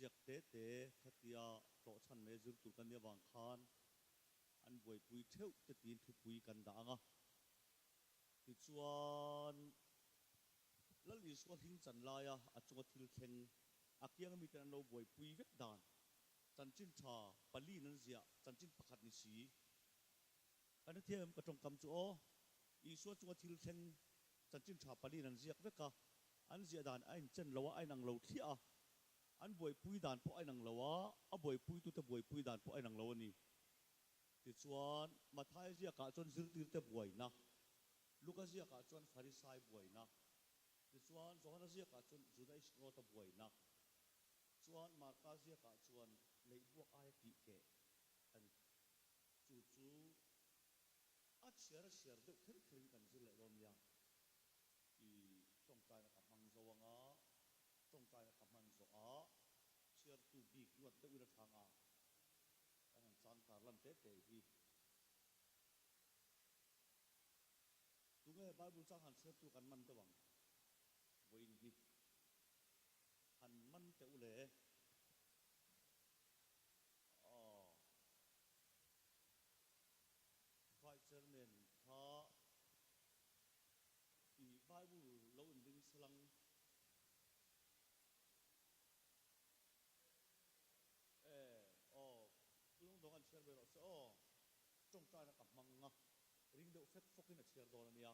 ziak te te khatia to chan me zur tu kan ya wang khan an boi pui theu te tin thu pui kan da anga ti chuan lal is wa hing chan la ya a chunga thil thleng akiang mi tan lo boi pui vek dan chan chin tha pali nan zia chan chin pakhat ni si an thiam ka tong kam chu o i so chunga thil thleng chan chin tha pali nan ziak veka an zia dan ain chen lawa ai nang lo thia an boi pui dan po ai nang lawa a boi pui tu te boi pui dan po ai nang lawa ni ti chuan mathai zia ka chon zir tir te boi na luka zia ka chon farisai boi na ti chuan zohana zia ka chon judai shro ta boi na chuan marka zia ka chuan leibuak ai ti ke an chu chu a share de thil thil kan zil le rom ya i tong tai na kapang zawanga tong tai na kapman zo a share tu big nuat te ura thanga an chan tar lam te te hi tu nge bible chang han share tu kan man te wang voin hi han man te ule vice chairman tha i bible lo in ding slang long dong an share be ro so tong tai na kapmang nga ring de fek fokin a share do na nia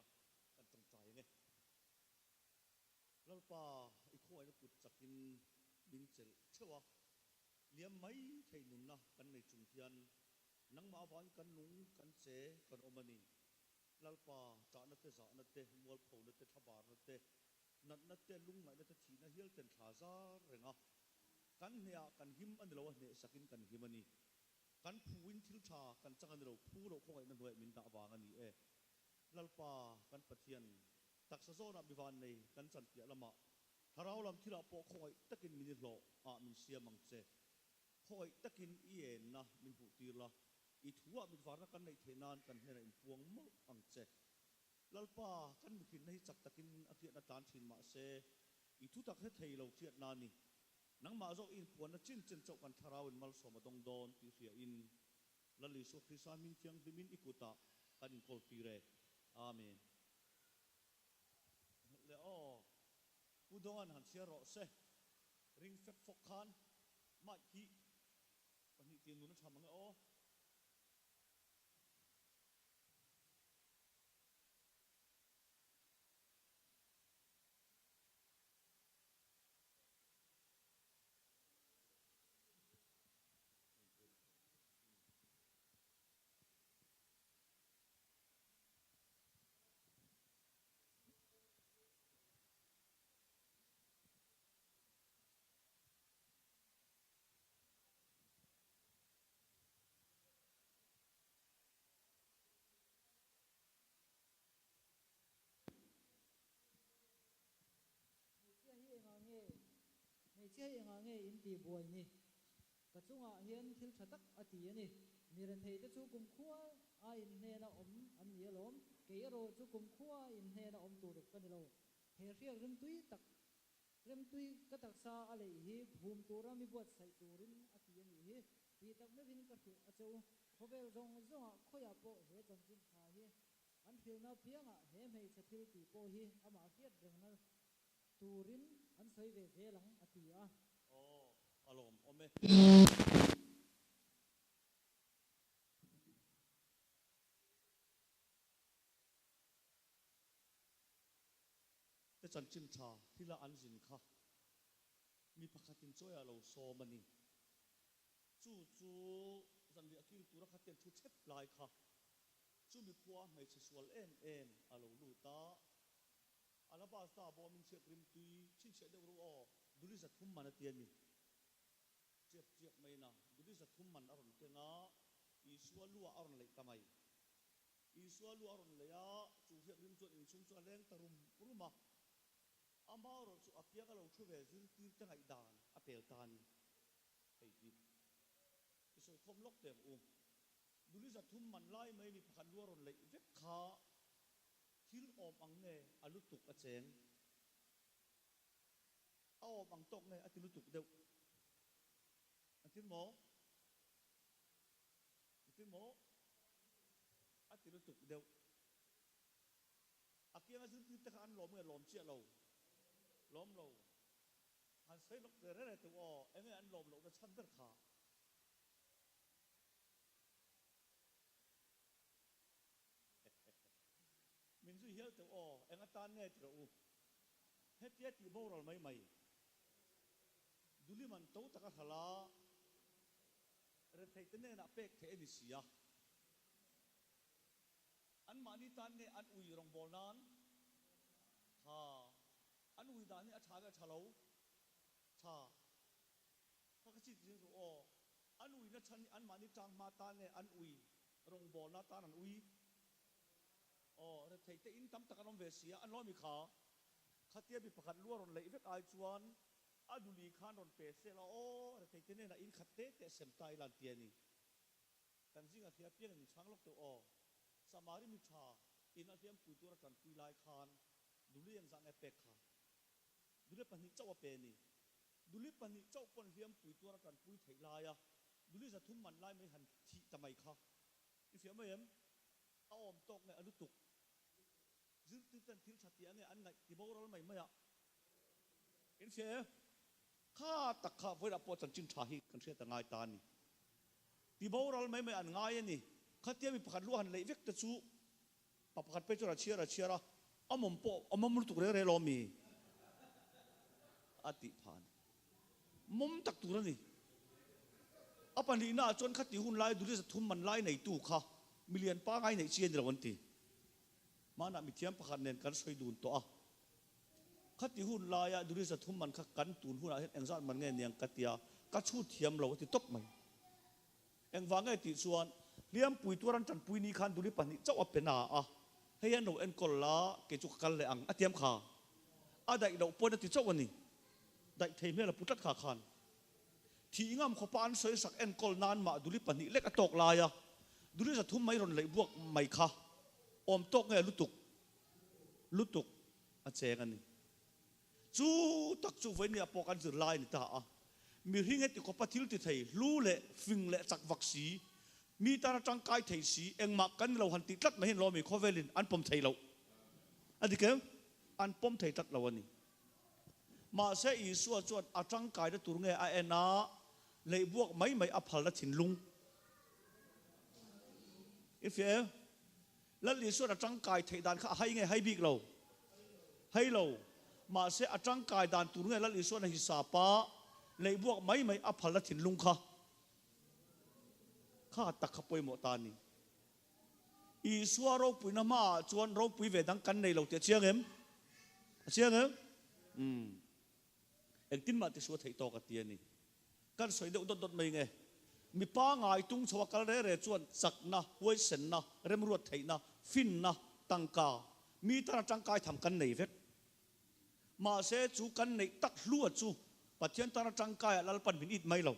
kan tong tai nge lalpa i khoi na put chakin ding chel chewa liam mai thei nun na kan nei chung hian nang ma wan kan nung kan che kan omani lalpa cha na te za na te mol pho na te thabar na te nat na te lung mai na te thi na hial ten tha za renga kan hnia kan him an lo hne sakin kan himani kan phuin thil tha kan changan ro phu ro khoi na noi min da wang ani e lalpa kan pathian taksa zo na biwan nei kan chan pia lama harau lam thila po khoi takin min lo a min sia mang che khoi takin ien na min hu tir la i thuwa min war na kan nei thenan kan hena in puang mo ang che lalpa kan mithin nei chak takin akhiat na tan thin ma se i thu tak he thei lo thiat na ni nang ma zo in puan na chin chen chau kan tharau in mal so ma dong don ti ria in lali so krisa min thiang bimin ikuta kan in kol pi re amen le o udongan han sia ro se ring fek fok khan ma ki pani tin nu na thamang o mei chia enga nge in ti buai ni ka chunga hian thil thatak ati ani miran thei te chu kum khuwa a in hne na om an ni lom ke ro chu kum khuwa in hne na om tu ruk kan lo he riak rem tui tak rem tui ka tak sa a lei hi bhum tura mi buat sai turin ati ani hi pi tak me vin ka thu a cheu khovel zong zonga khoya po he chan chin tha hi an thil na pianga he mei che thil ti po hi ama hiat reng na turin an soi ve ve lang atia alom ome te chan chin tha thila an zin kha mi pakhatin choya lo so mani chu zan li akil tura khaten thu chep lai kha chu mi khuwa mai che swal en alo lu ta alaba sta bo min che krim tui chin che de ru o duli za thum man atian ni chep mai na duli za thum man aron te nga i swal lu aron le tamai i swal lu aron le ya chu he rim chu in chung chu leng tarum ruma amaro chu apia ka lo thu ve zin tir ta ngai dan apel tan ei hi isoi khom lok tem duli za thum man lai mai mi phan lu aron le vek kha thil om ang nge alutuk a cheng a om ang tok nge atilutuk deuh tin mỏ à tin tục đều à kia ngay dương tất cả anh lom nghe lom chia lâu lom lâu anh xây lúc để đấy tụi em nghe anh lom lâu nó chăn tất cả mình duy hiểu tụi em nghe tan nghe tụi hết tiết thì bao rồi mấy mày dulu man tahu tak kalah retai tene nak pek the ni sia an mani tan ne an ui rong bonan ha an ui dan ni a tha ga thalo tha ka ka chi ji so an ui na chan an mani tang ma tan ne an ui rong bona tan an ui retai te in tam tak an ve sia an lo mi kha khatia bi pakhat luaron lei vek ai chuan aduli khan ron pe se la retai te ne na in khatte te sem tai lan tiani kan jinga thia piang ni chang lok to samari mi tha in a thiam pui tur tan pui lai khan duli yang zang e pek kha duli pani chaw pe ni duli pani chaw pon thiam pui tur tan pui thei lai ya duli za thum man lai mai han thi tamai kha i fiam em a om tok ne alu tuk zil tu tan thil thati ange an ngai ti bo rol mai mai ya in fe kha tak kha voi la po chan chin tha hi kan se ta ngai ta ni ti bo rol mai mai an ngai ni khatia mi pakhat lu han lei vek ta chu pa pakhat pe chu ra chia amom lu tuk re lo mi ati phan mom tak tu ni apan ni na chon khati hun lai du le thum man lai nei tu kha million pa ngai nei chien rawon ti mana mi thiam pakhat nen kan soi dun to a khati hun lai ya du le thum man kha kan tun hun a het engzat man nge niang katia ka chu thiam lo ti top mai eng wang ngai ti chuan liam pui turan tan pui ni khan du le pani chaw apena a heyan no en kol la ke chu kal le ang atiam kha a dai do pon ti chaw ani dai thei me la putat kha khan thi ngam kho pan soi sak en kol nan ma du le pani lek atok la ya du le thum mai ron lei buak mai kha om tok nge lutuk a cheng ani chu tak chu voi ni apokan zur lai ni ta a mi ringet ti ko pathil ti thei lu le fing le chak vaksi mi ta tang kai thei si engma kan lo han ti tlat ma hin lo mi khovelin an pom thei lo adike an pom thei tat lo ani ma se i suwa chuan a tang kai da tur nge a ena lei buak mai a phal da thin lung if ye la li suwa a tang kai thei dan kha hai nge hai bik lo hai lo mà sẽ ở trong cái đàn tụi người là lý do là hi sa pa lấy buộc mấy áp phật là thìn lung kha tắc khắp bôi mộ tani i xua râu bụi nam à chuan râu bụi về đăng cắn này lâu tiệt chiang em em tin mà tiệt xua thấy to cái tiền này căn soi đậu đốt mấy nghe mi pa ngài tung xua cái đấy chuan sặc na huay sen na rem ruột thấy na fin na tăng cả mi ta trong cái thầm cắn này vết mà sẽ chú cắn này tắc lúa chú và thiên ta trăng cài là pan bin ít mấy lâu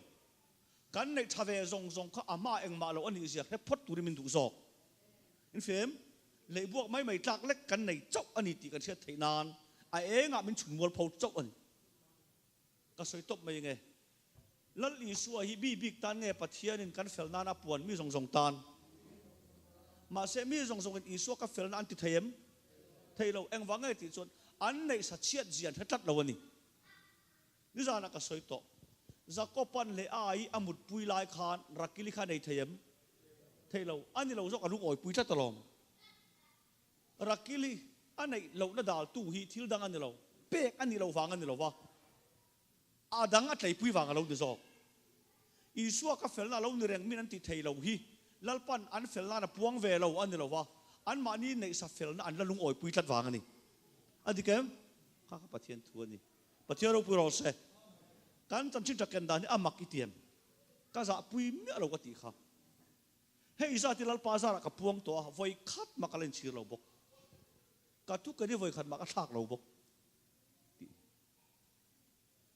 cắn này thà về rong có ama em mà lâu anh ấy hết phốt tụi mình đủ giọt in phim lấy buộc mấy trạc lách cắn này chốc anh ấy thì cần sẽ thấy nan ai ngã mình chuẩn mua phâu chốc anh cái sợi tóc mấy nghe lát lý xua hi bi tan nghe bát thiên nên cắn phèn na buồn mi rong tan mà sẽ mi rong cái ý xua cái phèn na anh thì thấy lâu em vắng nghe thì chuẩn anh này sát chiết diện hết tất lâu anh đi ra là cái sợi tóc za kopan le ai amut pui lai khan rakili khan nei thấy lâu anh lâu dọc lung oi pui tất talom rakili anh này lâu na dal tu hi thil dang anh lâu pek anh lâu vàng anh lâu va à dang at lei pui vàng lâu được dọc isua ka fel na lâu ni reng min anh ti thấy lâu hi lalpan anh fel na puang về lâu anh lâu va anh mà ni nei sa fel na anh la lung oi pui tất vàng anh adi kem kha pathian thu ani pathian ro puro se kan chan chin taken dan amak itiam ka za pui mi lo ka ti kha hei za ti lal pa za ka puang to voi khat makalen chir lo bok ka tu ka ni voi khat mak thak lo bok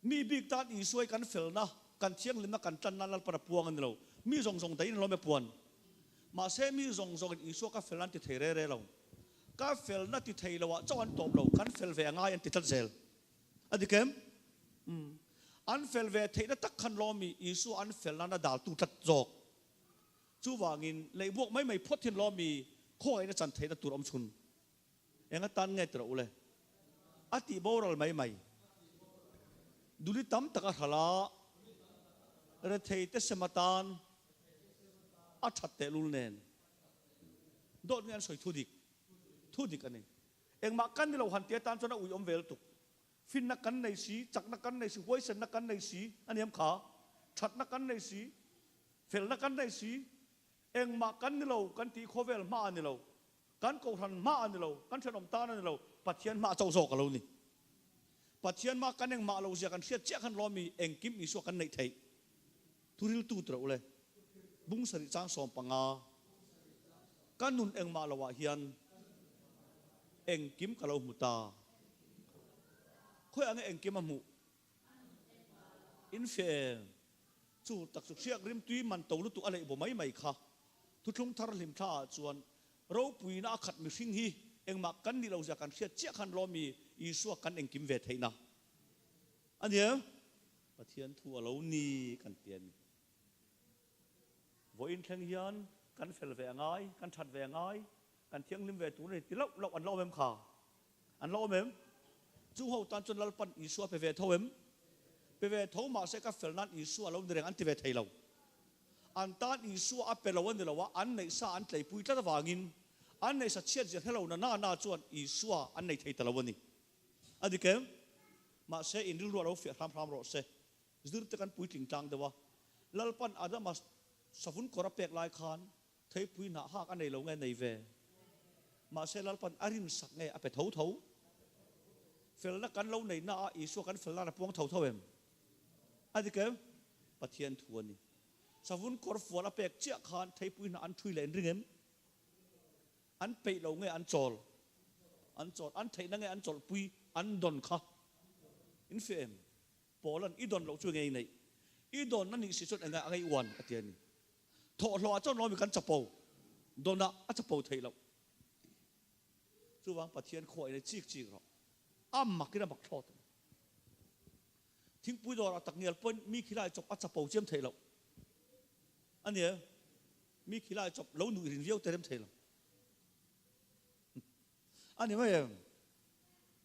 mi big tan i suai kan fel na kan thiang lim na kan tan na lal para puang an lo mi zong dai lo me puan ma se mi zong i su ka fel an ti there re lo ka fel na ti thei lo wa chawan top lo kan fel ve ngai an ti tat zel adikem an fel ve thei na tak khan lo mi isu an fel na dal tu tat jok chu wangin lei buak mai phot hin lo mi khoi na chan thei na tur om chun enga tan nge tra ule ati boral mai duli tam taka hala re thei te sematan a that te lul nen dot ngan soi thu dik ani eng ma kan ni lo han te tan chona ui om vel tu fin na kan nei si chak na kan nei si hoi sen na kan nei si aniam kha that na kan nei si fel na kan nei si eng ma kan ni lo kan ti khovel ma ani lo kan ko than ma ani lo kan thenom ta ani lo pathian ma chau zo ka lo ni pathian ma kan eng ma lo sia kan sia che kan lo mi eng kim mi so kan nei thei turil tu tra ule bung sari chang som panga kan nun eng ma lo wa hian eng kim ka lo muta khoi ang eng kim amu in fe chu tak su siak rim tui man to lu tu ale bo mai kha thu thung thar lim tha chuan ro pui na khat mi hring hi eng ma kan ni lo ja kan sia che khan lo mi isu kan eng kim ve theina ania pathian thu alo ni kan tian vo in thang hian kan fel ve ngai kan that ve ngai kan thiang lim ve tu nei ti lo an lo mem kha an lo mem chu ho tan chun lal pan isu pe ve thowem pe ve tho ma se ka fel nan isu alo direng an ti ve thei lo an tan isu a pe lo an ni lo wa an nei sa an tlei pui tla wangin an nei sa chiat je hello na chuan isu an nei thei tala wani adike ma se in ru ro fi ram ro se zir te kan pui ting tang de wa lal pan adama savun kora pek lai khan thei pui na ha ka nei lo nge nei ve ma se lal pan arin sak nge a pe tho fel na kan lo nei na isu kan fel na puang tho em adike pathian thuani savun kor fuala pek chia khan thei pui na an thui len ringem an pe lo nge an chol an thei na nge an chol pui an don kha in fem polan idon lo chu nge nei idon na ni si chot anga ngai wan atiani tho lo chon lo mi kan chapo dona a chapo thei lo chu wang pathian khoi nei chik ro am makina bak thot thing pui dor atak ngel pon mi khilai chop a chapo chem thei lo ania mi khilai chop lo nu rin viau terem thei lo ani mai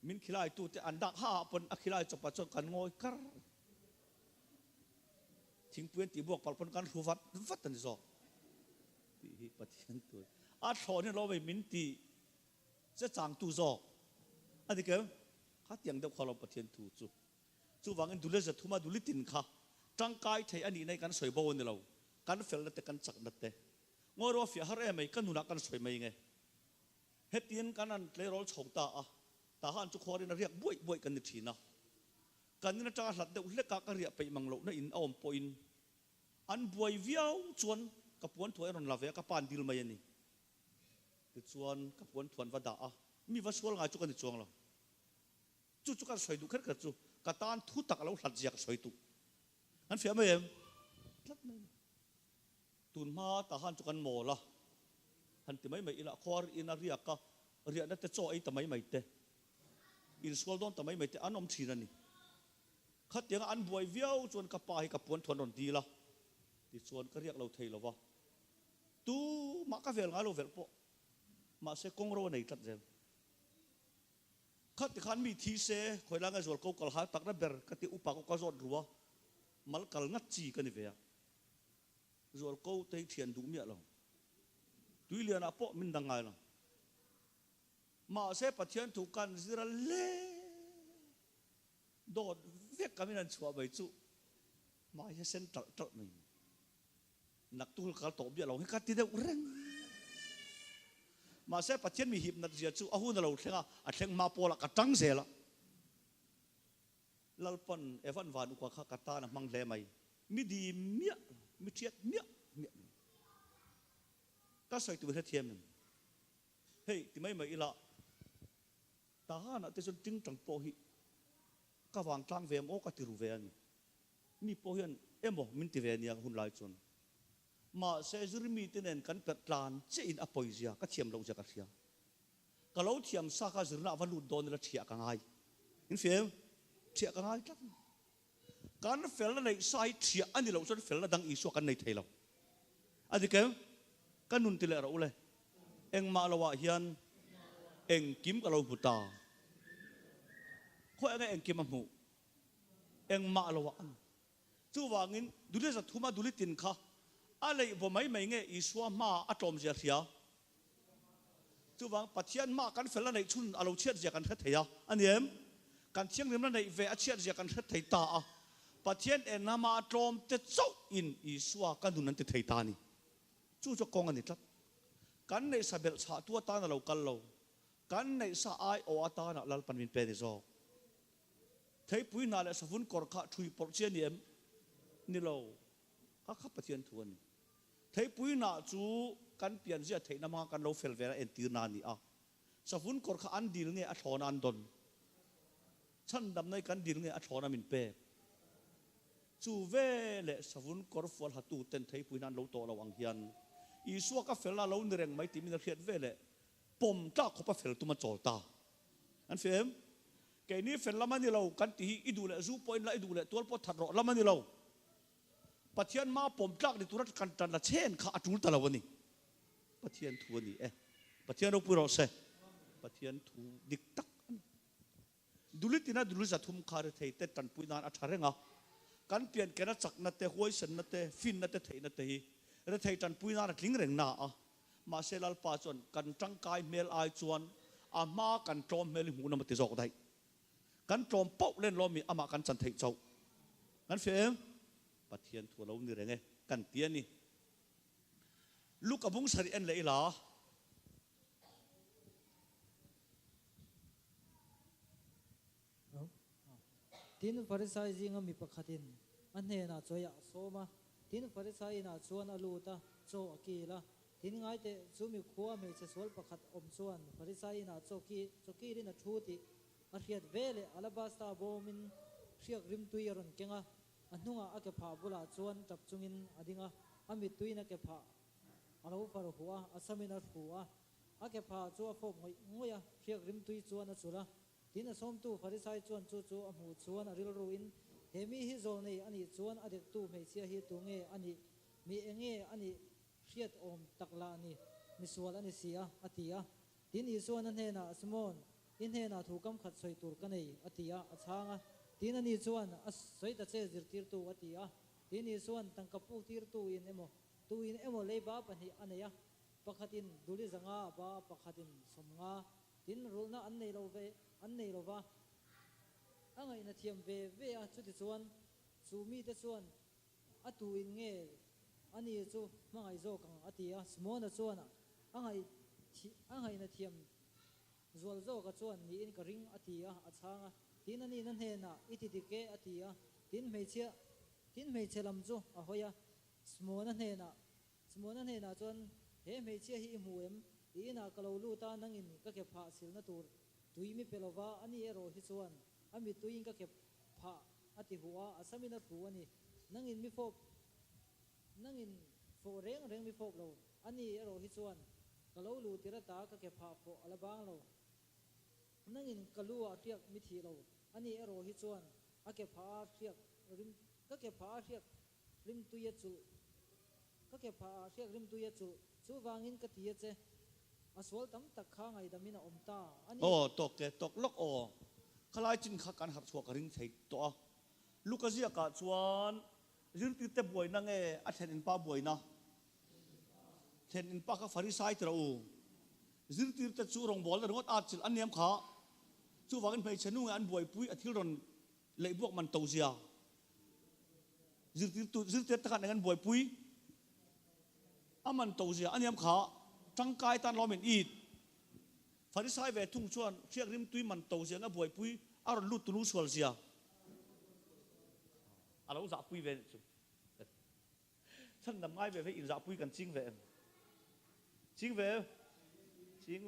min khilai tu te andak ha pon a khilai chop pa chon kan ngoi kar thing puen ti buak pal pon kan ruvat tan zo hi pathian tu a thon ni lo ve min ti se chang tu zo ani ke kha tiang de khalo pathian tu chu wangin dule za thuma duli tin kha tangkai thei ani nei kan soi bo ni lo kan fel na te kan chak na te ngoro fi har e mai kan nuna kan soi mai nge hetien kan an tle rol chhong ta han chu khori na riak boi kan ni thina kan ni ta hlat de ule ka ria pe mang lo na in om point an buai viau chuan ka puan thoi ron la ve ka pan dil mai ani ti chuan ka puan thuan wa da mi va sual ngai chu kan ni chuang lo chu kan soi du kher chu ka tan thu tak lo hlat jiak soi tu an fi mai em hlat mai tun ma ta han chu kan mo la han ti mai ila khor in a ria ka ria na te cho ai ta mai te in sual don ta mai te anom thina ni khat yang an buai viau chuan ka pa hi ka puan thuan ron di la ti chuan ka riak lo thei lo wa tu ma ka vel nga lo vel po ma se kong ro nei tat zel khat ti khan mi thi se khoi la nga zol ko kal ha tak na ber ka ti upa ko ka zot ruwa mal kal ngat chi ka ni ve zol ko te thian du mi lo tui lian a po min dangai lo ma se pathian tu kan zira le dot vek kami nan chua bai chu ma ya sen tal mai nak tul kal to bia lo ka ti de ureng ma se pathian mi hip nat zia chu a hu na lo thlenga a thleng ma pola ka tang zela lalpan evan van ukwa kha kata na mang le mai mi di mia mi thiat mia ka soi tu he thiam hey ti mai ila ta ha na te sun ting tang po hi ka wang tlang ve mo ka ti ru ve ani mi po hian emo min ti ve nia hun lai chon ma se zurmi tinen kan pet tlan che in apoi zia ka thiam lo ja ka thia ka lo thiam sa ka zirna valut don la thia ka ngai in fe thia ka ngai tak kan fel na nei sai thia ani lo chon fel na dang isu kan nei thelo adi kem kan nun tile ro le eng ma lawa hian eng kim ka lo buta khoi nga eng kim mu eng ma lawa an chu wangin dule sa thuma duli tin kha a lei bo mai mai nge isu ma atom zia thia chu wang pathian ma kan fel na nei chun alo chiat zia kan kha theya aniem kan chiang nim na nei ve a chiat zia kan kha thei ta a pathian en nama trom te chau in isua kan dunan te thei ta ni chu cho kong ani tlat kan nei sabel cha tua ta na lo kal lo kan nei sa ai o ata na lal pan min pe ni zo thei pui na le savun kor kha thui por chen ni em ni lo ka kha pathian thuan thei pui na chu kan pian zia thei na ma kan lo fel vera en tir na ni a savun kor kha an dil nge a thon an don chan dam nei kan dil nge a thona min pe chu ve le savun kor fol hatu ten thei pui nan lo to lo ang hian isua ka fel na lo ni reng mai ti min khiat ve le pom ta khopa fel tu ma chol ta an fem ke ni fel lama ni lo kan ti idu le zu point la idu le tol po that ro lama ni lo pathian ma pom tlak ni turat kan tan la chen kha atul ta lawani pathian thu ni pathian ro pu ro se pathian thu dik tak dulitina dulza thum khar thei te tan pui nan a tharenga kan pian kena chak na te huai san na te fin na te thei na te hi re thei tan pui nan tling reng na a ma selal pa chon kan tang kai mel ai chuan a ma kan trom mel hu na ma te jok dai kan trom pau len lo mi ama kan chan thei chau kan fem pathian thu lo ni renge kan tian ni luk abung sari en leila tin farisai jinga mi pakhatin anhe na choya soma tin farisai na chuan aluta cho akila tin ngai te chumi khuwa me che sol pakhat om chuan farisai na choki rin a thuti a riat vele alabasta bomin riak rim tuiron kenga anunga ake pha bula chuan tap chungin adinga ami tuina ke pha alo far huwa asamina huwa ake pha chu fo ngoya riak rim tui chuan a chula tin som tu farisai chuan chu amu chuan aril ruin hemi hi zol nei ani chuan adek tu mei chia hi tu nge ani mi enge ani riat om takla ani mi sual ani sia atia tin i chuan an hena asmon in hena thu kam khat soi tur ka nei atia achanga tin ani chuan a soi ta che zir tir tu atia tin i chuan tangkapu tir tu in emo leiba pani aneya pakhatin duli zanga ba pakhatin somnga tin rulna an nei lo wa angai na thiam ve a chu ti chuan chu mi te chuan atu in nge ani chu mangai zo kang atia smona chuan angai na thiam zual zo ka chuan ni in ka ring atia achanga tin ani nan he na ititike atia tin meichia lam chu a hoya smona he na chuan he meichia hi muem ina kalo lu ta nangin ka ke pha sil na tur tuimi pelova ani ero hi chuan ami tuin ka ke pha ati huwa asamina thuani nangin fo reng mi fok lo ani ero hi chuan kalo lu tirata ka ke pha fo alabang lo nangin kalua riak mi thi lo ani ero hi chuan ake pha riak rim ka ke pha riak rim tuya chu ka ke pha riak rim tuya chu chu wangin ka tia che aswal tam tak kha ngai damina omta ani tok lok khalai chin kha kan har chhuak ring thei to lukazia ka chuan zirti te boi na nge a then in pa boi na then in pa ka farisai tra u zirti te chu rong bol rongot a chil an niam kha chu wangin phei chenu an boi pui a thil ron lei buak man to zia zirti te kan ngan boi pui aman to zia an niam kha tangkai tan lomin eat farisai ve thung chuan chiak rim tui man to zia nga boi pui aron lut tu lu sual zia alo za pui ve chu san nam ngai ve in za pui kan ching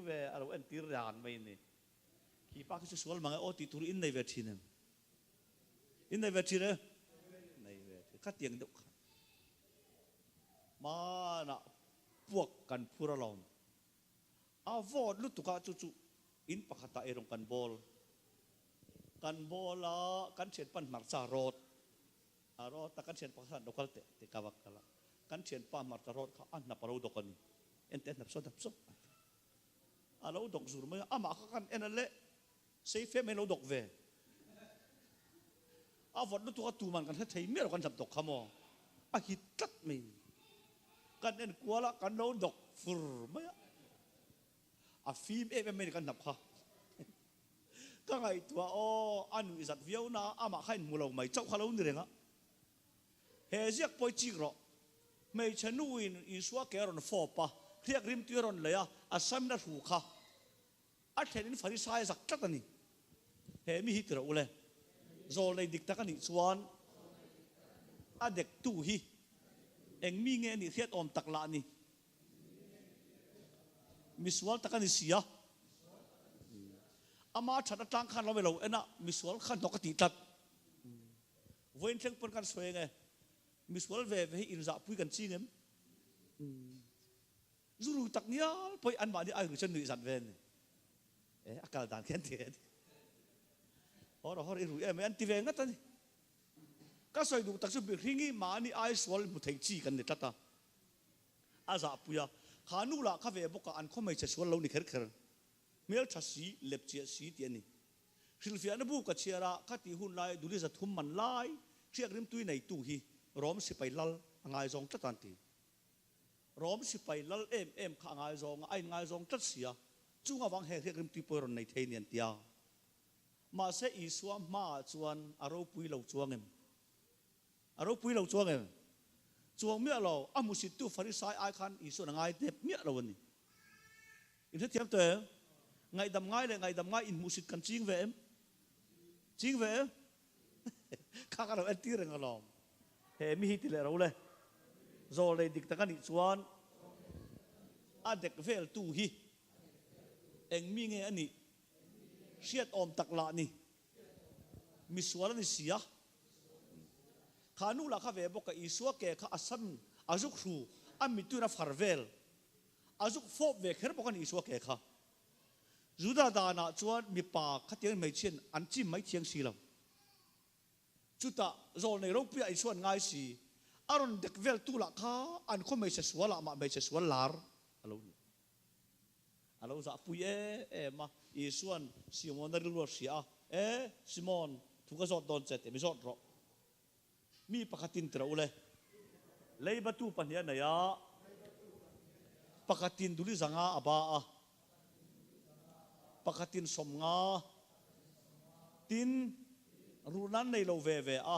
ve alo en tir ran mai ni ki pa ki sual manga o ti tur in nei ve thinem in nei ve thire nei ve kha tiang deuh ma na puak kan phura lom a vot lu tuka chu in pakhata erong kan bola kan chet pan mar cha rot aro ta kan chen pakhan dokal te kawak kala kan chen pa mar tarot kha an na paro dokani ente nap so alo dok zur ma ama kha kan enale sei fe me lo dok ve a vot nu tu ka tu man kan thei me ro kan jap dok khamo a hit tat me kan en kwala kan lo dok fur ma a fim me kan nap kha ka ngai tua o anu izat viau na ama khain mulo mai chau khalo ni renga he ziak poi chi ro mei chanu in suwa ke ron fo pa khiak rim tu ron le ya asam na hu kha a thenin farisai zak tatani he mi hi tro ule zo le dik takani chuan a dek tu hi eng mi nge ni thiat om tak la ni miswal takani sia ama thata tang khan lo melo ena miswal khan dokati tat voin theng pon kan soe nge miswal ve in za pui kan chingem zuru tak nia poi an ba ni ai chen ni zat ven akal dan khen the hor iru em an ti ve ngat ani ka soi du tak su bi ringi ma ni ai swal mu thei chi kan ni tata aza puya khanu la kha ve boka an khomai che swal lo ni kher mel thasi lep chia si ti ani silfia na bu ka chiara khati hun lai duli za thum man lai chiak rim tui nei tu hi rom si pai lal angai zong tatan ti rom si pai lal em kha ngai zong ai ngai zong tat sia chunga wang he riak rim tui poron nei thei nian tia ma se i suwa ma chuan aro pui lo chuangem chuang mi lo amusit tu farisai ai khan i su na ngai tep mi lo ni in thiam te ngai dam ngai in musit kan ching ve em kha ka lo en ti reng alom he mi hi ti le ro le zo le dik ta kan i chuan a dek vel tu hi eng mi nge ani siat om tak la ni mi sual ni sia khanu la kha ve boka i suwa ke kha asam azuk ru ami tu na farvel azuk fop ve kher bokan i suwa ke kha juda dana chuan mi pa khatiang mai chen an chi mai thiang si lo chuta zol nei ro pia i chuan ngai si aron dek vel tu la kha an kho mai se swala ma mai se swalar alo za pui ma i chuan simon na ru sia simon thu ka zot don chet mi zot ro mi pakhatin tra ule leiba tu pania na ya pakhatin duli zanga aba a pakhatin somnga tin runan nei lo ve a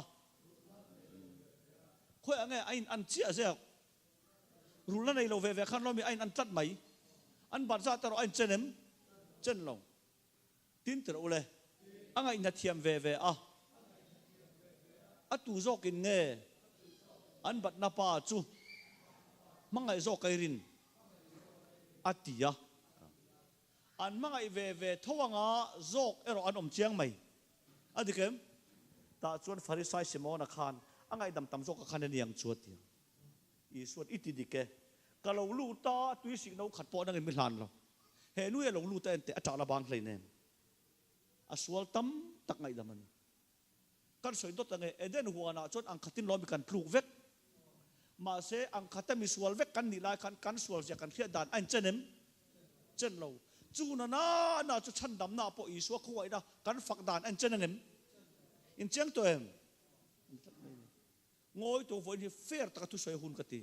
khoi ange ain an chia ze runan nei lo ve khan lo mi ain an tat mai an bar za taro ain chen lo tin tra ule angai na thiam ve a atu zokin nge an bat na pa chu mangai zo kairin atia an mangai ve thowanga zok ero an om chiang mai adikem ta chuan farisai simona khan angai dam tam zok khan aniang chuat ti i suat itidike kalo lu ta tui si no khat po nang mi hlan lo he nu e lo lu ta ente acha la bang hlei nem aswal tam tak ngai daman kan soi dot ange eden huana chon ang khatin lo mi kan pluk vek ma se ang khatami swal vek kan ni lai kan swal ja kan khia dan an chen lo chu na chu chan dam na po i so khoi da kan fak dan an chen ngem in cheng to em ngoi to voi ni fair ta tu soi hun kati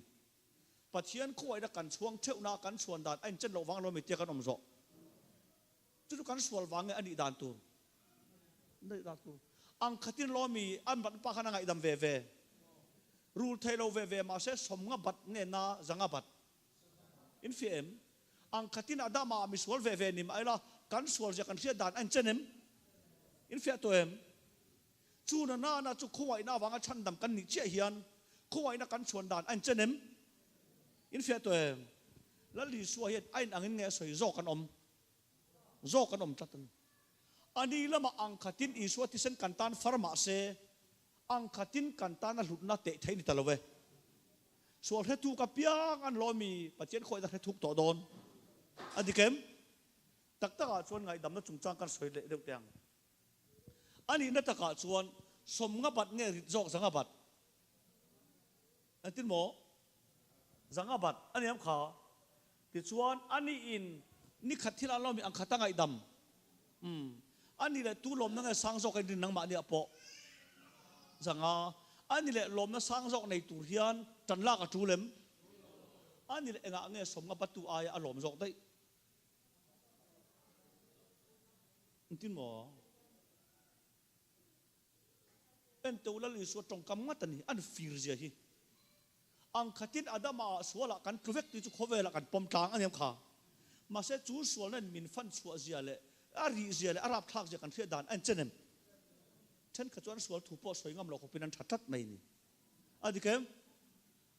pathian khoi da kan chuang theu na kan chuan dan an chen lo wang lo mi te kan om zo chu kan swal wang ani dan tu nei da tu ang khatin lo mi an bat pa khana ngai dam ve rul thailo ve ma se somnga bat nge na zanga bat in fiem ang khatin adama mi swal ve nim aila kan swal ja kan sia dan an chenem in fia to em chu na chu khowai na wanga chan dam kan ni che hian khowai na kan chuan dan an chenem in fia to em la li suwa het ain angin nge soi zo kan om tatan ani lama ang khatin iswa tisen kantan farma se ang khatin kantana lutna te thaini talowe so hetu ka piang an lomi patien khoi da hetuk to don adikem takta chuan ngai dam na chungchang kan soi le deuh tiang ani na taka chuan somnga bat nge rit jok sanga bat อันที่หมอสังอาบัดอันนี้ขาติดชวนอันนี้อินนี่ขัดที่เรามีอังคาตั้งไอ้ดำอันนี้แหละตู้ลมนั่งไอ้สังสกไอ้ดินนังมาเนี่ยปอสังอาอันนี้แหละลมนั่งสังสกในตุเรียนจันลากระจูเลมอันนี้แหละเองสมกับประตูอายอารมณ์สกได้อันที่หมอเอ็นตัวละลิสวดตรงกำมัดนี่อันฟิร์เจียฮีอังคตินอาดามาสวละกันกรุเวกที่จุขเวละกันปมจางอันนี้ค่ะมาเสจูสวลนั้นมินฟันสวเจียเลยอารีเจียเลยอารับทักเจียกันเทียดานอันเจนมฉันขจรสวลถูกพ่อสวยงามเราเขาเป็นอันทัดไม่นี่อันนี้เกม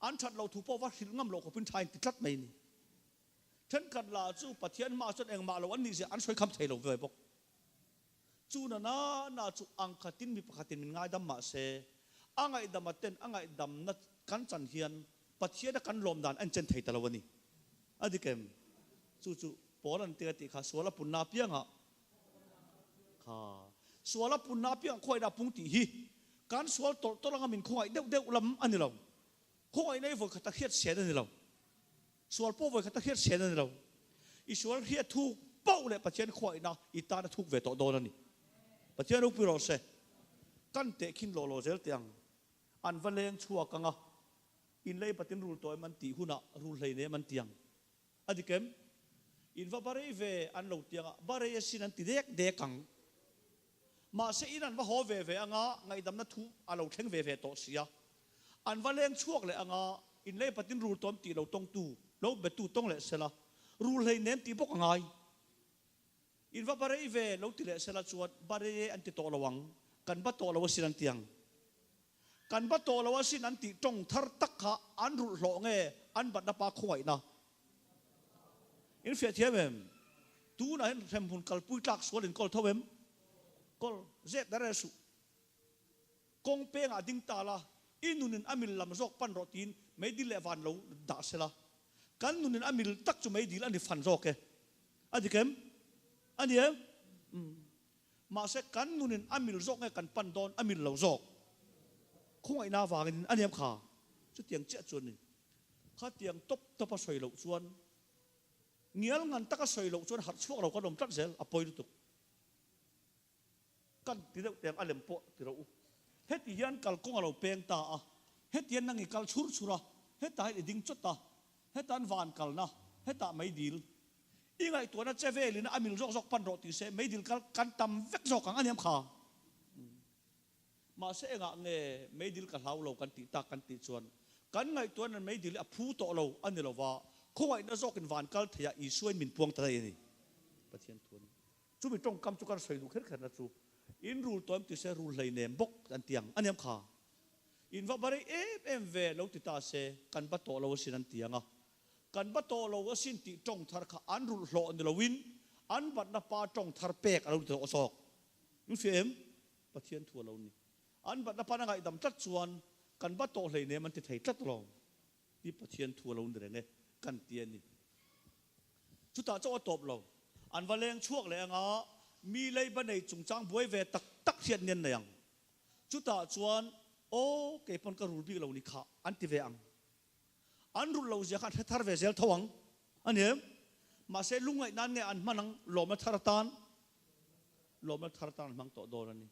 อันทัดเราถูกพ่อวัดหินงามเราเขาเป็นชายติดทัดไม่นี่ฉันกันลาจูปะเทียนมาจนเองมาเราวันนี้เสียอันสวยคำเทเราเว้ยบอกจูน่าจูอังคตินมีปกติมันง่ายดำมาเสอังไงดำมาเต้นอังไงดำนัดกันจันเฮียนปัจเจียนกันลมดานอันเจนไทยตะละวันนี้อันนี้เกมจู่ปอลันเตียติข้าสวลปุณนาเปียงอ่ะข้าสวลปุณนาเปียงคอยดับปุ่งตีฮีการสวลตัวละงามินคอยเด็กลำอันนี้เราคอยในวันขัดเทียดเสียอันนี้เราสวลพ่อวันขัดเทียดเสียอันนี้เราอีสวลเทียดทุกเป้าเลยปัจเจียนคอยนะอีตาทุกเวทโดนนี่ปัจเจียนรูปพิโรเซกันเตะขินโลเซลเตียงอันวันเลงชัวกังอ่ะอินเลยปฏิรูปตัวมันตีหุ่นอ่ะรูเลยเนี่ยมันเตียงอันนี้เกมอินว่าบาร์เวอันเราเตียงอ่ะบาร์เอสินันติเด็กกังมาเสียนันว่าหัวเวอ่ะงะไงดำนัททุอันเราเข่งเวโตเสียอันวันเลงชัวเลยอ่ะงะอินเลยปฏิรูปตัวมันตีเราตรงตู้เราเบ็ดตู้ตรงเลยเสละรูเลยเนี่ยตีพวกไงอินว่าบาร์เวเราตีเลยเสละชวนบาร์เออันติโตระวังกันบัตโตเราสินันเตียงกันบัตโตเราสินันติจงทาร์ตักขะอันรุ่งหลงอันบัดนับปากขวายนะอินเฟียเทียมตูน่ะเห็นเทมพุนกัลปุยตักสวลินกอลทเวมกอลเจ็ดดาร์สุกงเป้งอดิ้งตาละอินุนินอามิลลำจอกปันรตินไม่ดีเลวันเราด่าเสละกันนุนินอามิลตักจุไม่ดีอันนี้ฟันจอกอันนี้เข็มอันนี้มาเสกันนุนินอามิลจอกกันปันดอนอามิลเราจอกคงไอ้นาวางินอันนี้ขาจุดเตียงเจ้าจวนนี่ข้าเตียงตบตบสวยเราจวนเงี้ยงันตะก็สวยลงจนหัดช่วงเราก็ดมตัดเซลอภัยดุตุกันที่เราเตรียมอารมณ์ปะที่เราเฮ็ดยันกัลกงเราเปลี่ยนตาเฮ็ดยันนั่งอีกัลชุระเฮ็ดตาให้ดิ้งจุดตาเฮ็ดตานวานกัลนะเฮ็ดตาไม่ดีลอีไงตัวนั้นเจเวลินะอามิลจอกปันรติเซไม่ดีลกันตำเวกจอกอันนี้ขามาเสงะเงไม่ดีลกับเรากันติตากันติชวนกันไงตัวนั้นไม่ดีลพูดต่อเราอันนี้เราว่าคงไอ้นั่นจอกกันวานกัลเทียอีส่วนมินพวงตะเลยนี่ประเทศทวนจู่มีตรงกำจุกันใส่ดูแค่แค่นั้นจู่อินรูตัวมันติเสรูเลยเนี่ยบกอันเตียงอันนี้ขาอินว่าบริเอ็มเวเราติดตาเสกันบัตโตเราสินันเตียงกันบัตโตเราสินติจงทาร์ขาอันรูโลอันเดลวินอันบัตนับปาจงทาร์เปกเราติดอสอกนี่เฟมประเทศทัวเรานี่อันบัตนับปานังไงดำจัดส่วนกันบัตโตเลยเนี่ยมันติดเหตุจัดเราที่ประเทศทัวเราเนี่ยกันเตียนนี่ชุดตาเจ้าตบเราอันว่าแรงช่วงแรงมีเลยบันไดจุงจ้างบวยเวตักเทียนเนียนเนี่ยชุดตาชวนโอ้เก็บปนกระรูบีเรานี่ค่ะอันติเวอังอันรุ่นเราจะขัดทาร์เวเซลทวังอันนี้มาเซลุงไอ้นั่นเนี่ยอันมันนังหลอมทาร์ตานมังโตโดนนี่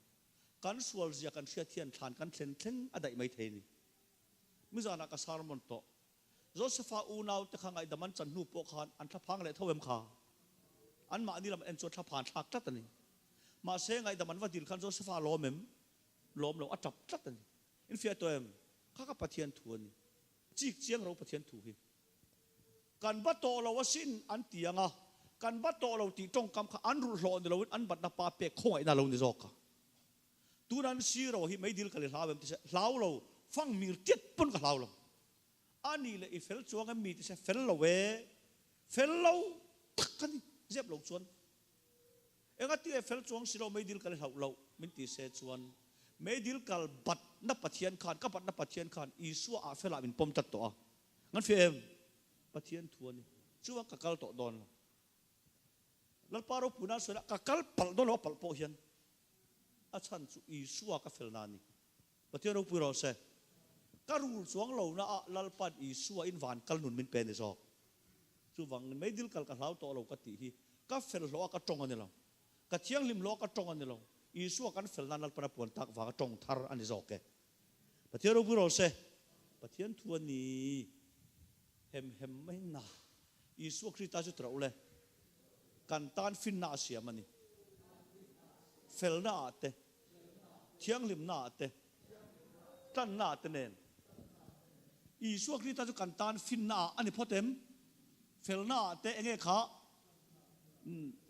กันสวลจะกันเสียเทียนทานกันเซนเซนอะไรไม่เทนี่มิจฉานักสารมันโตโจเซฟาอูนาวตะขังไอ้ดมันจันนูปกานอันทับพังเลยเท่าเวมขาอันมานี่ลำเอ็นจดทับผ่านทักจัดนี่มาเสงไอ้ดมันว่าดิลคันโจเซฟาล้อมเราอัดจับจัดนี่อินเฟียตัวเอ็มข้าก็ปะเทียนทัวนี่จีกเจียงเราปะเทียนทัวกันบัตโตเราว่าสิ้นอันเตียงกันบัตโตเราตีจงกำข้าอันรุโลนเราอันบัตนาปาเปกคงไอ้นาเราเนี่ยจอกตัวนั้นซีเราที่ไม่ดิลกันเลยลาวเอ็มที่เสลาวเราฟังมีเจ็ดปนกับลาวเราอันนี้เลยอีเฟลจวงมีที่เสเฟลเราเวเฟลเราตักกันเจ็บเราชวนเองที่เฟลจวงสิเราไม่ดิลกันเลยเราไม่ที่เสชวนไม่ดิลกันบัดนับปะเทียนขันกับบัดนับปะเทียนขันอีสัวอาเฟลาเป็นปมตัดตัวงั้นเฟมปะเทียนทัวนี่ชัวกักกัลโตดอนแล้วปารุปุนาสุดกักกัลปัลโดนเราปัลโปเฮียนอาชันสุอีสัวกับเฟลนานี่ปะเทียนเราปุโรเซ ka rul chuang lo na a lalpat i suwa in van kal nun min pen zo chu wang mai dil kal ka hlau to lo ka ti hi ka fel lo ka tong ani lo ka chiang lim lo ka tong ani lo i suwa kan fel nan lalpa pon tak wa ka tong thar ani zo ke pathian ro bu ro se pathian thu ani hem mai na i suwa krita chu tra ule kan tan fin na siam ani fel na te chiang lim na te tan na te nen i suwa krita chu kan tan fin na ani photem fel na te enge kha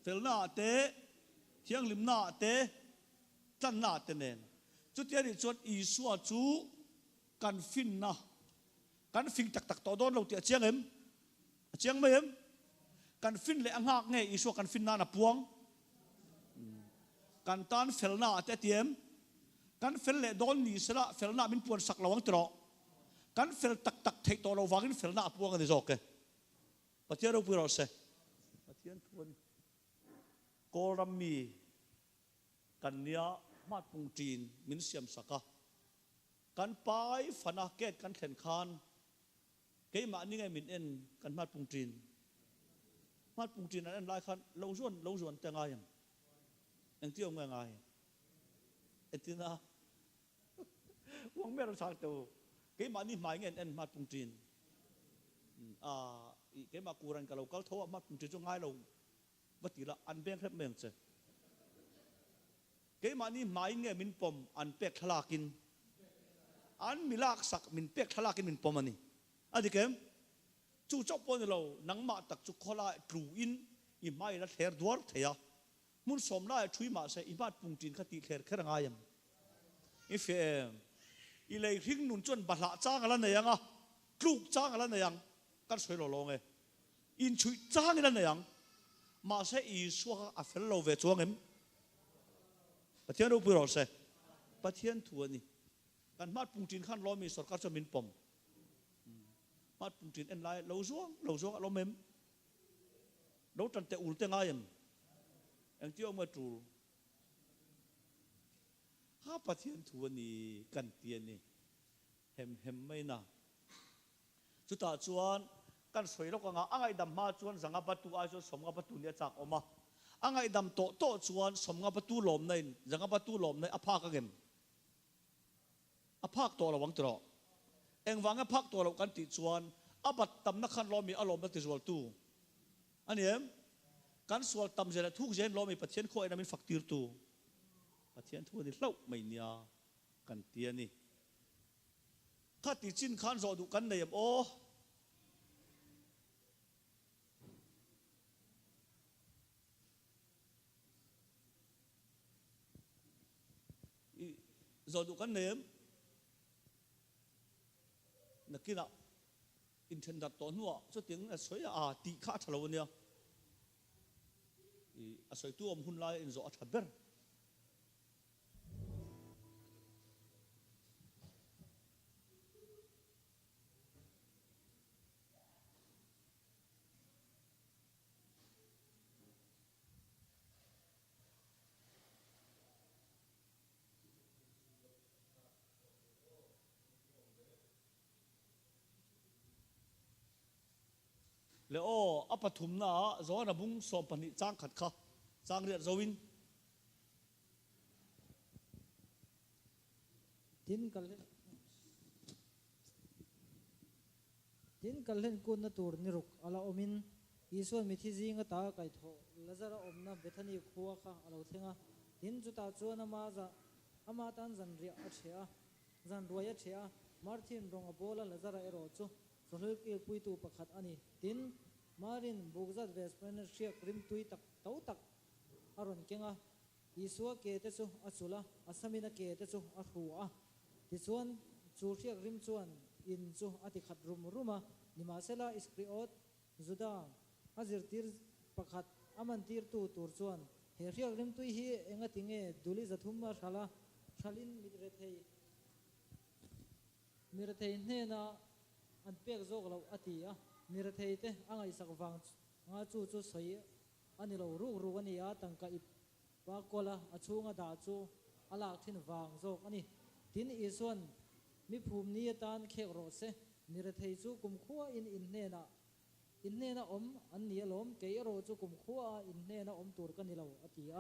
fel na te chiang lim na te tan na te nen chu ti ani chot i suwa chu kan fin na kan fin tak tak to don lo ti chiang em chiang mai em kan fin le angak nge i suwa kan fin na na puang kan tan fel na te tiem kan fel le don ni sala fel na min puan sak lawang tro kan fel tak tak thei to lo wangin fel na puang ani zo ke pathian ro pu ro se pathian thuan korami kanya mat pung tin min siam saka kan pai fana ket kan thlen khan ke ma ni ngai min en kan mat pung tin an lai khan lo zuan te ngai ang tiong ngai etina wang mer sa to ke ma ni mai ngen en mat pung tin ke ma kuran ka lo kal tho mat pung tin chu ngai lo vati la an beng khrep meng che ke ma ni mai nge min pom an pek thalakin an milak sak min pek thalakin min pom ani adikem chu chop pon lo nang ma tak chu khola tru in i mai la ther duar theya mun som la thui ma se i bat pung tin khati kher kher ngayam if i lei hring nun chon bala chang ala na yanga kluk chang ala na yang kan soi lo long e in chui chang ala na yang ma se i suwa a fel lo ve chuang em pathian ro pu ro se pathian thu ani kan mat pung tin khan lo mi sarkar cho min pom mat pung tin en lai lo zuang lo mem lo tan te ul te ngayam ang tiong ma tu ha pathian thu ani kan tian ni hem mai na chu ta chuan kan soi lo ka nga angai dam ma chuan zanga batu a chu som nga batu nia chak oma angai dam to chuan som nga batu lom nei zanga batu lom nei apha ka gem aphak to lo wang tro eng wanga phak to lo kan ti chuan abat tam na khan lo mi alom na ti zual tu ani em kan sual tam zela thuk zen lo mi pathian kho ena min faktir tu pathian thu ni hlau mai nia kan tia ni kha ti chin khan zo du kan nei em o zo du kan nei em nakina internet to nuwa so tiếng là soi ti kha thalo nia a soi tu om hun lai in zo athaber le o apathum na zo na bung so pani chang khat kha chang ria zoin tin kalhen kun na tur ni ruk ala omin ison mithi jinga ta kai tho lazara omna bethani khuwa kha alo thenga tin chu ta chuan ama za ama tan zan ria a thea zan ruaya thea martin ronga bola lazara ero chu sohel ke pui tu pakhat ani tin marin bugzat vespen shia krim tui tak tau tak aron kenga isua ke te chu achula asamina ke te chu a khua ti chuan chu shia rim chuan in chu ati khat ruma nima sela iskriot zuda azir tir pakhat aman tir tu tur chuan he shia rim tui hi enga tinge duli zathum ma thala thalin mire thei hne na an pek zog lo atia mira theite angai sak wang nga chu soi ani lo ru ani a tangka ip ba kola achunga da chu ala thin wang zok ani tin ison mi phum ni tan khek ro se mi ra thei chu kum khuwa in ne na om an ni lom ke ro chu kum khuwa in ne na om tur kan ni lo atia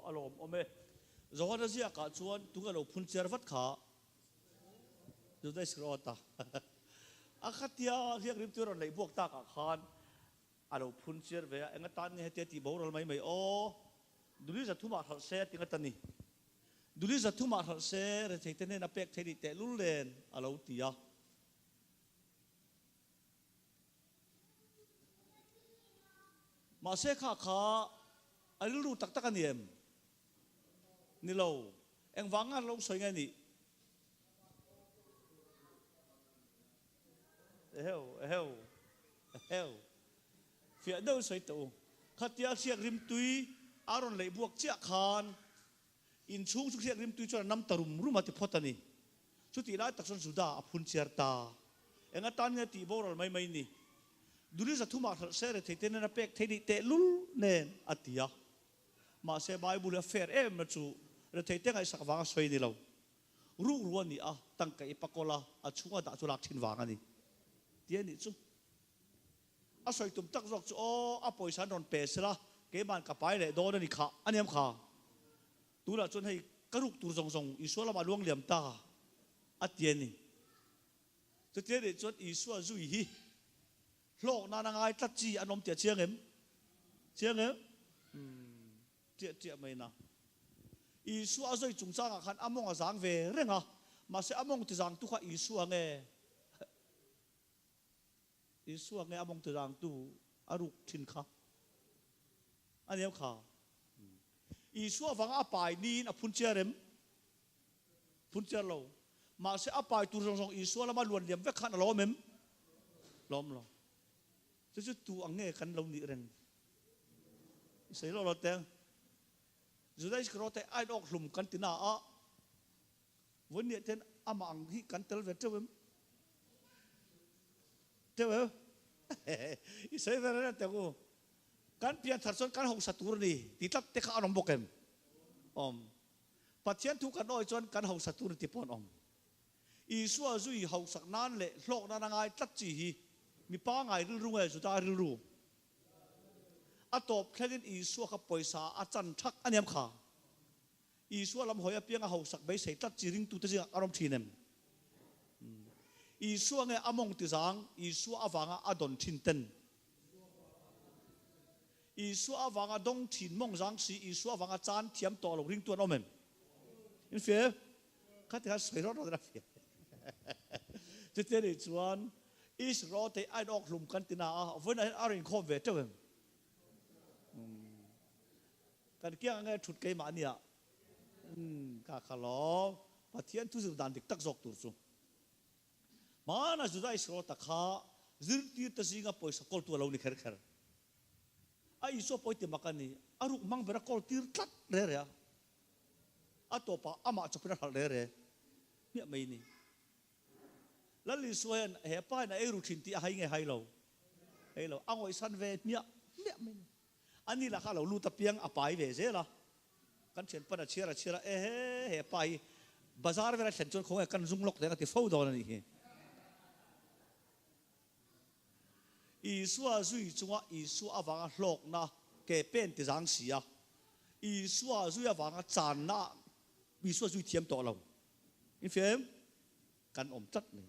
alom ome zohar zia ka chuan tunga lo phun cher vat kha du dai srota akhatia hiak rim tur lei buak ta ka khan alo phun cher ve enga tan ni hete ti boral mai o duli za thuma thal se tinga tani duli za thuma thal se re theitene na pek thei te lul len alo tia ma se kha kha alilu tak tak aniem ni lo eng wanga lo soi ngai ni heo phía đâu soi tu khatia siak rim tui aron lei buak chia khan in chung chu siak rim tui cho nam tarum rumati photani chuti lai takson suda aphun cherta enga tan nge ti boral mai ni duli za thuma thal se re theiten na pek thei te lul nen atia ma se bible fair em na chu re theiten ai sak wanga soi ni lo ru ruan ni a tang kai pakola a chunga da chu lak thin wanga ni tian ni chu a soi tum tak jok chu o a poisa non pesla ke man ka pai le do ni kha aniam kha tu la chun hei karuk tur zong zong isua ma luang liam ta a tian ni chu tian ni chut isua zui hi lok na ngai tat chi anom tia chiang em tia mai na isua zoi chung chang khan among a zang ve renga ma se among ti zang tu kha isua nge among ti zang tu aruk thin kha aniam kha isua wang a pai nin a phun cher lo ma se a pai tur rong isua la ma luan liam ve khan lo mem lom lo chu tu ange kan lo ni reng sei lo teng judai skrote ai dok hlum kan tina a vun ni ten ama ang hi kan tel ve tewem i sei ve te ko kan pian thar son kan hong satur ni ti tap te kha anom bokem pathian thu kan oi chon kan hong satur ti pon i suwa zui hong sak nan le hlok na ngai tat chi hi mi pa ngai ru ru ngai zu ta ru atop khlagin i suwa kha poisa a chan thak aniam kha i suwa lam hoya pianga hong sak bai sei tat chi ring tu te jing arom thinem i suwa nge among ti zang i suwa awanga adon thin ten i suwa awanga dong thin mong zang si i suwa awanga chan thiam to lo ring tu an omem in fe khat ha sei ro ra fe te te ri chuan is ro te ai dok lum kan tina a vun a arin khom ve tewem kan kia nge thut kai ma nia ka khalo pathian thu zu dan dik tak jok tur chu mana juda isro ta kha zirti ta singa poisa kol tu lo ni kher ai so poite makani aruk mang bera kol tir tlat re atopa ama chapra hal re mi mai ni lali soen he pa na eru thin ti hai nge hai lo angoi san ve mi mai ani la kha lo lu ta piang apai ve je la kan chen pa na chira he pai bazar vera chen chon khong kan zung lok de ka ti fo do na ni hi isua zui chunga isua awanga hlok na ke pen ti jang sia isua zui awanga chan na isua zui thiam to lo in fem kan om tat ni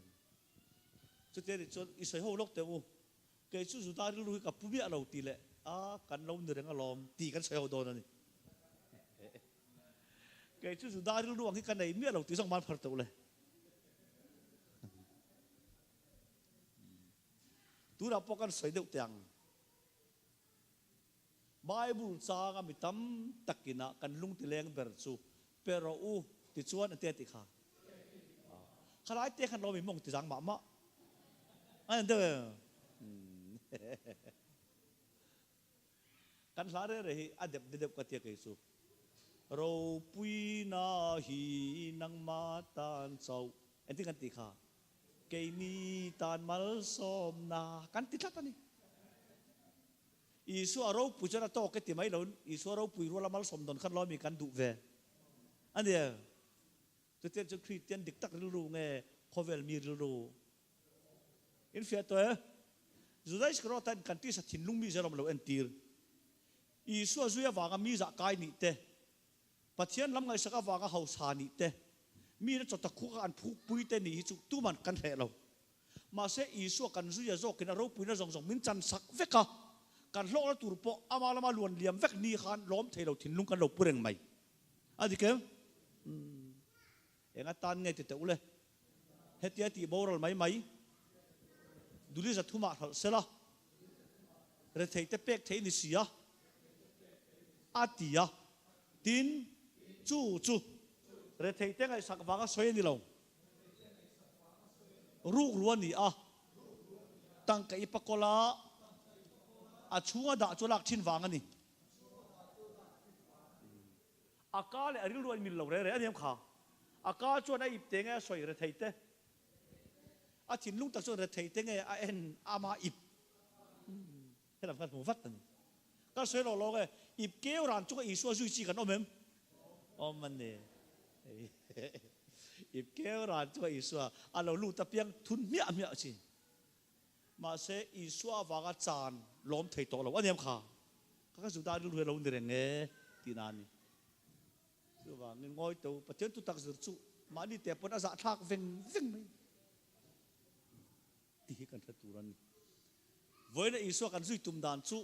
chu te ri chon isoi ho lok te u ke chu zu da ri lu ka pu bia lo ti le a kan lo ni reng alom ti kan sei ho do na ni ke chu zu da ri lu ang ki kan nei mi lo ti song man phar to le tu ra pokan soi deuh tiang bible changa mitam takina kan lung ti leng ber chu pero u ti chuan ate ti kha khalai te khan lo mi mong ti jang ma an de kan lare re hi adep dedep ka te kai su ro pui na hi nang ma tan chau en ti kan ti kha cây mi tan mal som na kan ti tlat ani isu aro pu chana to ke ti mai lon isu aro pu ro la mal som don khan lo mi kan du ve ania จะเต้นจะคริสเตียนดิกตักรู้ไงโคเวลมีรู้อินฟิอาตัวจุดได้สกรอตันกันที่สัตย์ลุงมีเจริญเราเอ็นตีร์อีสัวจุยว่างมีจักไก่นี่เตะปัจเจียนลำไงสักว่างเฮาสานี่เตะมีนั่นจดตะคุกอันผูกปุยเตนี่จุตู้มันกันเหเรามาเสียอีสัวกันจุยโจกินเราปุยนั่นจงมินจันสักเวกะกันโลกแล้วตูรปออามาละมาล้วนเหลี่ยมเวกนี่ขันล้อมเทเราทิ้งลุงกันเราปุเรงไหมอะดิเกมเอ็งตันไงติดตัวเลยเฮติอาติบอรัลไหมดูดิจะทุ่มมาเสละเรทเทเป็กเทนิสิยาอาติยาตินจูเรทเทไงสักวางก็สวยนี่เรารูกล้วนนี่ตั้งกับอิปกลาชัวด่าจุลักชินวางนี่อากาเลยริล้วนมีเราเรื่อยๆอันนี้ข้าอากาชวนไอ้อิบเตงไงสวยเรทเทอาทินลุงตักชวนเรทเทงไงเอ็นอามาอิบให้เราฟังหูฟัดนั่นก็สวยเราไงอิบเกี่ยวรันจุกอีสัวจุยจีกันมั้ยมันเนี่ยอิบเกี่ยวรันจุกอีสัวเราลูกตะเพียงทุนเมียสิมาเสอีสัววางจานล้อมเทโตเราอันนี้ข้าก็สุดท้ายรู้เราเรื่องไงที่นั่นนี่คือว่าเงินง่อยตัวประเทศตุตักสุดสุมาดิแต่ปนอาสาทักเว่งไหมตีกันทัดตัวนั้นเว้ยนะอีสัวกันซุยตุ่มดานสุ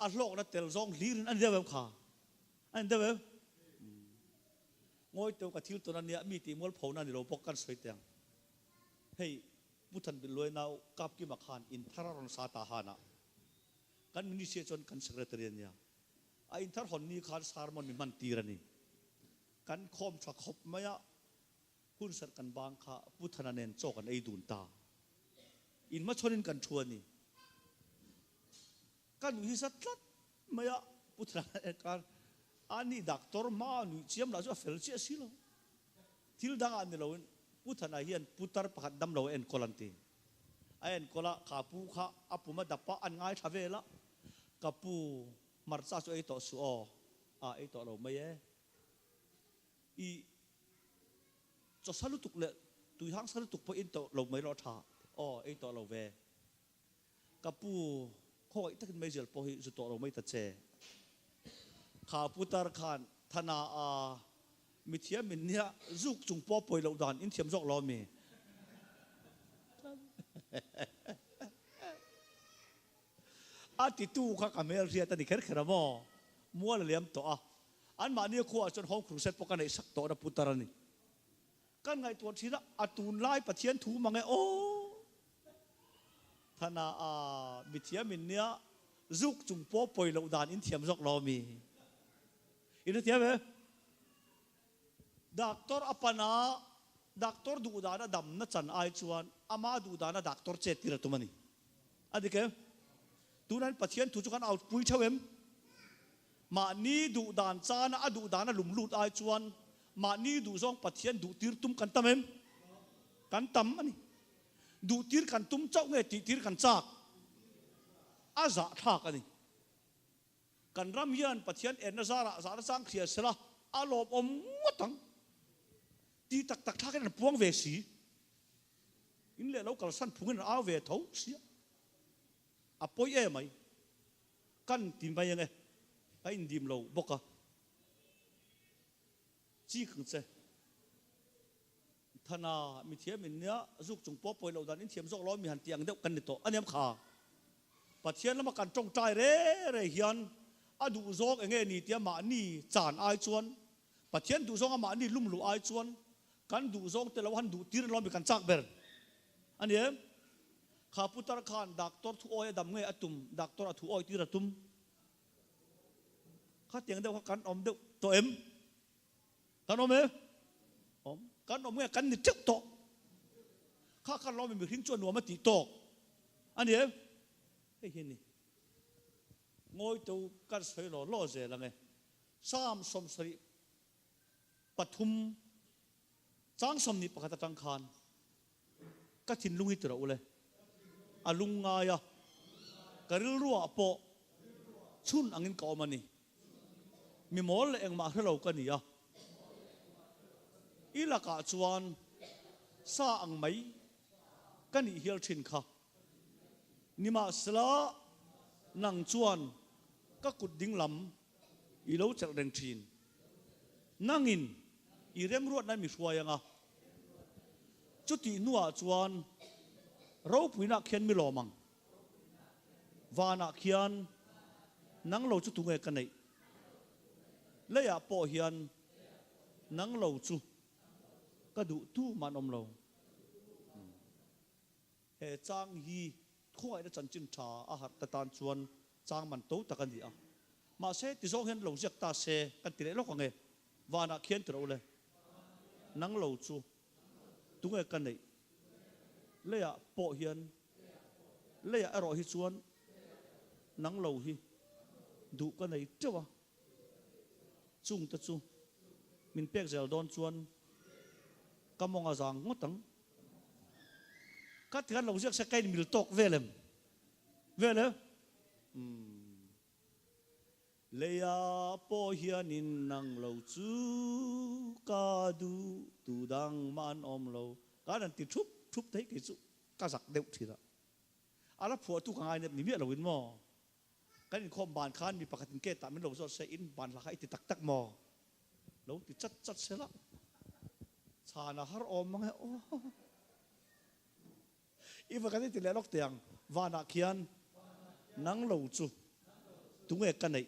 อัลโลกนั้นเตลซองลีรินอันเดียวข้าอันเดียวง่อยตัวกับทิลตัวนั้นเนี่ยมีตีมอลพาวนั่นเราปกกันสวยเตียงเฮ้ยผู้ทันเป็นรวยน่ากับกิมาขานอินทารอนซาตาฮานะกันมินิเชจอนกันเซกเรตเรียนเนี่ยอินทารหอนนี่ขานสารมันมีมันตีรันนี่กันคอมสักขบไม่อะหุ่นสัตกันบางข้าผู้ทันเนนโจกันไอดูนตาอินมาชนินกันชวนนี่กันวิสัตลัดไม่อะผู้ทันเนนกันอันนี้ดักตอร์มาหนุ่ยเชี่ยมเราจะเฟลเชียสิเราทิลดังอันนี้เราผู้ทันเฮียนผู้ตารพัดดำเราเอ็นโคลันตีเอ็นโคละข้าผู้ข้าอปุมาดับปะอันง่ายทเวละกับผู้มาร์ซาสุไอโตสุไอโตเราไม่เออีจะสรุปตุกเลยตุยห้างสรุปตุกพออินโตเราไม่รอท่าไอโตเราเวกับผู้ข้อไอตักไม่เจอพอหิสุโตเราไม่ตัดเจข้าผู้ตารขานธนามิเทียมินเนี่ยจุกจุงปอปอยเราดานอินเทียมจอกล้อมีอาทิตย์ตู้ข้ากับเมลเรียตันนี่แค่ขนาดมัวเลี้ยมตัวอันมาเนี่ยขั้วจนห้องครูเสร็จพวกกันในสักตัวนะพุทธรานี่กันไงตัวที่ละอาตูนไล่ปะเทียนถูมาไงธนามิเทียมินเนี่ยจุกจุงปอปอยเราดานอินเทียมจอกล้อมีอินเทียมไหมดักตอร์อปนาดักตอร์ดูดานะดำนัจันไอชวนอามาดูดานะดักตอร์เจติระตุมันนี่อะดิเกมตัวนั้นปัจเจียนถูกกันเอาปุยเชวมมานี่ดูดานจานะดูดานะหลุมลูดไอชวนมานี่ดูซองปัจเจียนดูตีร์ตุ้มกันตั้มเอ็มกันตั้มอันนี้ดูตีร์กันตุ้มเจ้าเงยตีร์กันจากอาจะทักอันนี้กันรำยันปัจเจียนเอ็นซาระสารสังเขียสละอารมณ์อมวัตังตีตักทักกันพวงเวสีอินเล่เรากระสันพวงกันอาเวทเอาเสียปอยไหมกันทีมไปยังไงไปอินดีมเราบอกจีขังเสธนามิเทียมินเนี้ยจุกจงปอปอยเราดันอินเทียมจอกล้อมีหันเตียงเดียวกันนี่ตัวอันนี้ขาปัจเจียนแล้วมากันจงใจเร่เฮียนดูซอกเงี้ยนี่เตียมานี่จานไอชวนปัจเจียนดูซอกมานี่ลุ่มหลูไอชวนกันดูซอกแต่ละวันดูตีนล้อมีกันจักเบอร์อันนี้ข้าพุทธรักขานดักตอร์ทุอ้อยดำเงยอตุมดักตอร์ทุอ้อยตีระตุมข้าเตียงเดียวกันอมเดียวตัวเอ็มกันอมเอ๋กันอมเงยกันนี่จึ๊กโตข้ากันล้อมีทิ้งจวนหัวมาตีโตอันนี้ไอ้เห็นนี่งอยตัวกันสวยหล่อล่อเจริญไงสามสมศรีปฐุมจ้างสมนิปะกตจังคานก็ทิ้งลุงอิตระอุเลยลุงไงกระริรัวปอชุนอังอินกอมันนี่มีหมอลเองมาให้เรากันนี่ ilaka chuan sa ang mai kani hial thin kha nima sala nang chuan ka kut ding lam i lo chal reng thin nangin i rem ruat nan mi hruayanga chuti nuwa chuan ro puina khian mi lomang vana khian nang lo chu tu nge kanei leya po hian nang lo chu ka du tu man om lo he chang hi khuai da chan chin tha a har ta tan chuan chang man to ta kan ni a ma se ti zong hen lo jak ta se kan ti le lo nge vana khian tro le nang lo chu tu nge kanei leya po hian leya aro hi chuan nang lo hi du ka nei tewa chung ta chu min pek zel don chuan kamonga zang ngotang kat kan lo jak sa kain mil tok velem leya po hian in nang lo chu ka du tu dang man om lo ka nan ti thup thấy cái chu ka zak deuh thira ala phu tu ka ngai ne mi lo in mo kan khom ban khan mi pakhatin ke ta min lo zo se in ban la khai ti tak tak mo lo ti chat se la chana har om mang o i va kan ti le lok tiang vana khian nang lo chu tu nge kan nei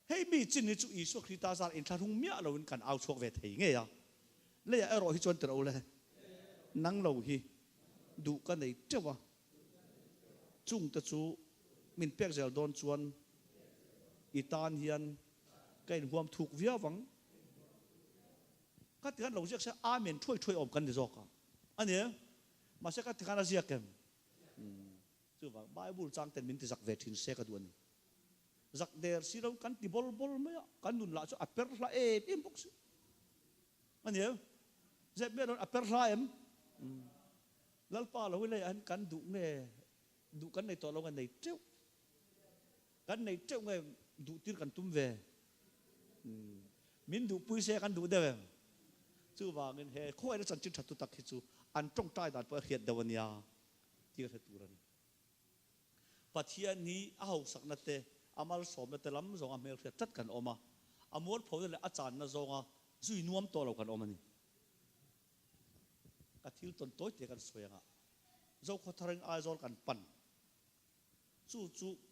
hei mi chin ni chu isu krita zar in tharung mia lo in kan au chok ve thei nge ya le ya ero hi chon tro le nang lo hi du kan nei tewa chung ta chu min pek zel don chuan itan hian kain huam thuk via wang ka tikan lo jak sa amen thoi om kan ni zoka ane ma se ka tikan a ziak kem chu wa bible chang ten min ti zak ve thin se ka du ani zak der siro kan ti bol me kan nun la chu aper la em box ane zep me don aper la em lalpa lo le an kan du nge du kan nei to lo kan nei treu kan nei treu nge du tir kan tum ve min du pui se kan du de chu wa ngin he khoi da chan chin thatu tak hi chu an tong tai dan pa hiat dawania ti ka tu ran pathian ni a ho sakna te amal som na te lam zong a mel khiat tat kan oma amor phau le a chan na zonga zui nuam to lo kan omani ka thil ton toy te kan soyanga zo kho thareng a zol kan pan chu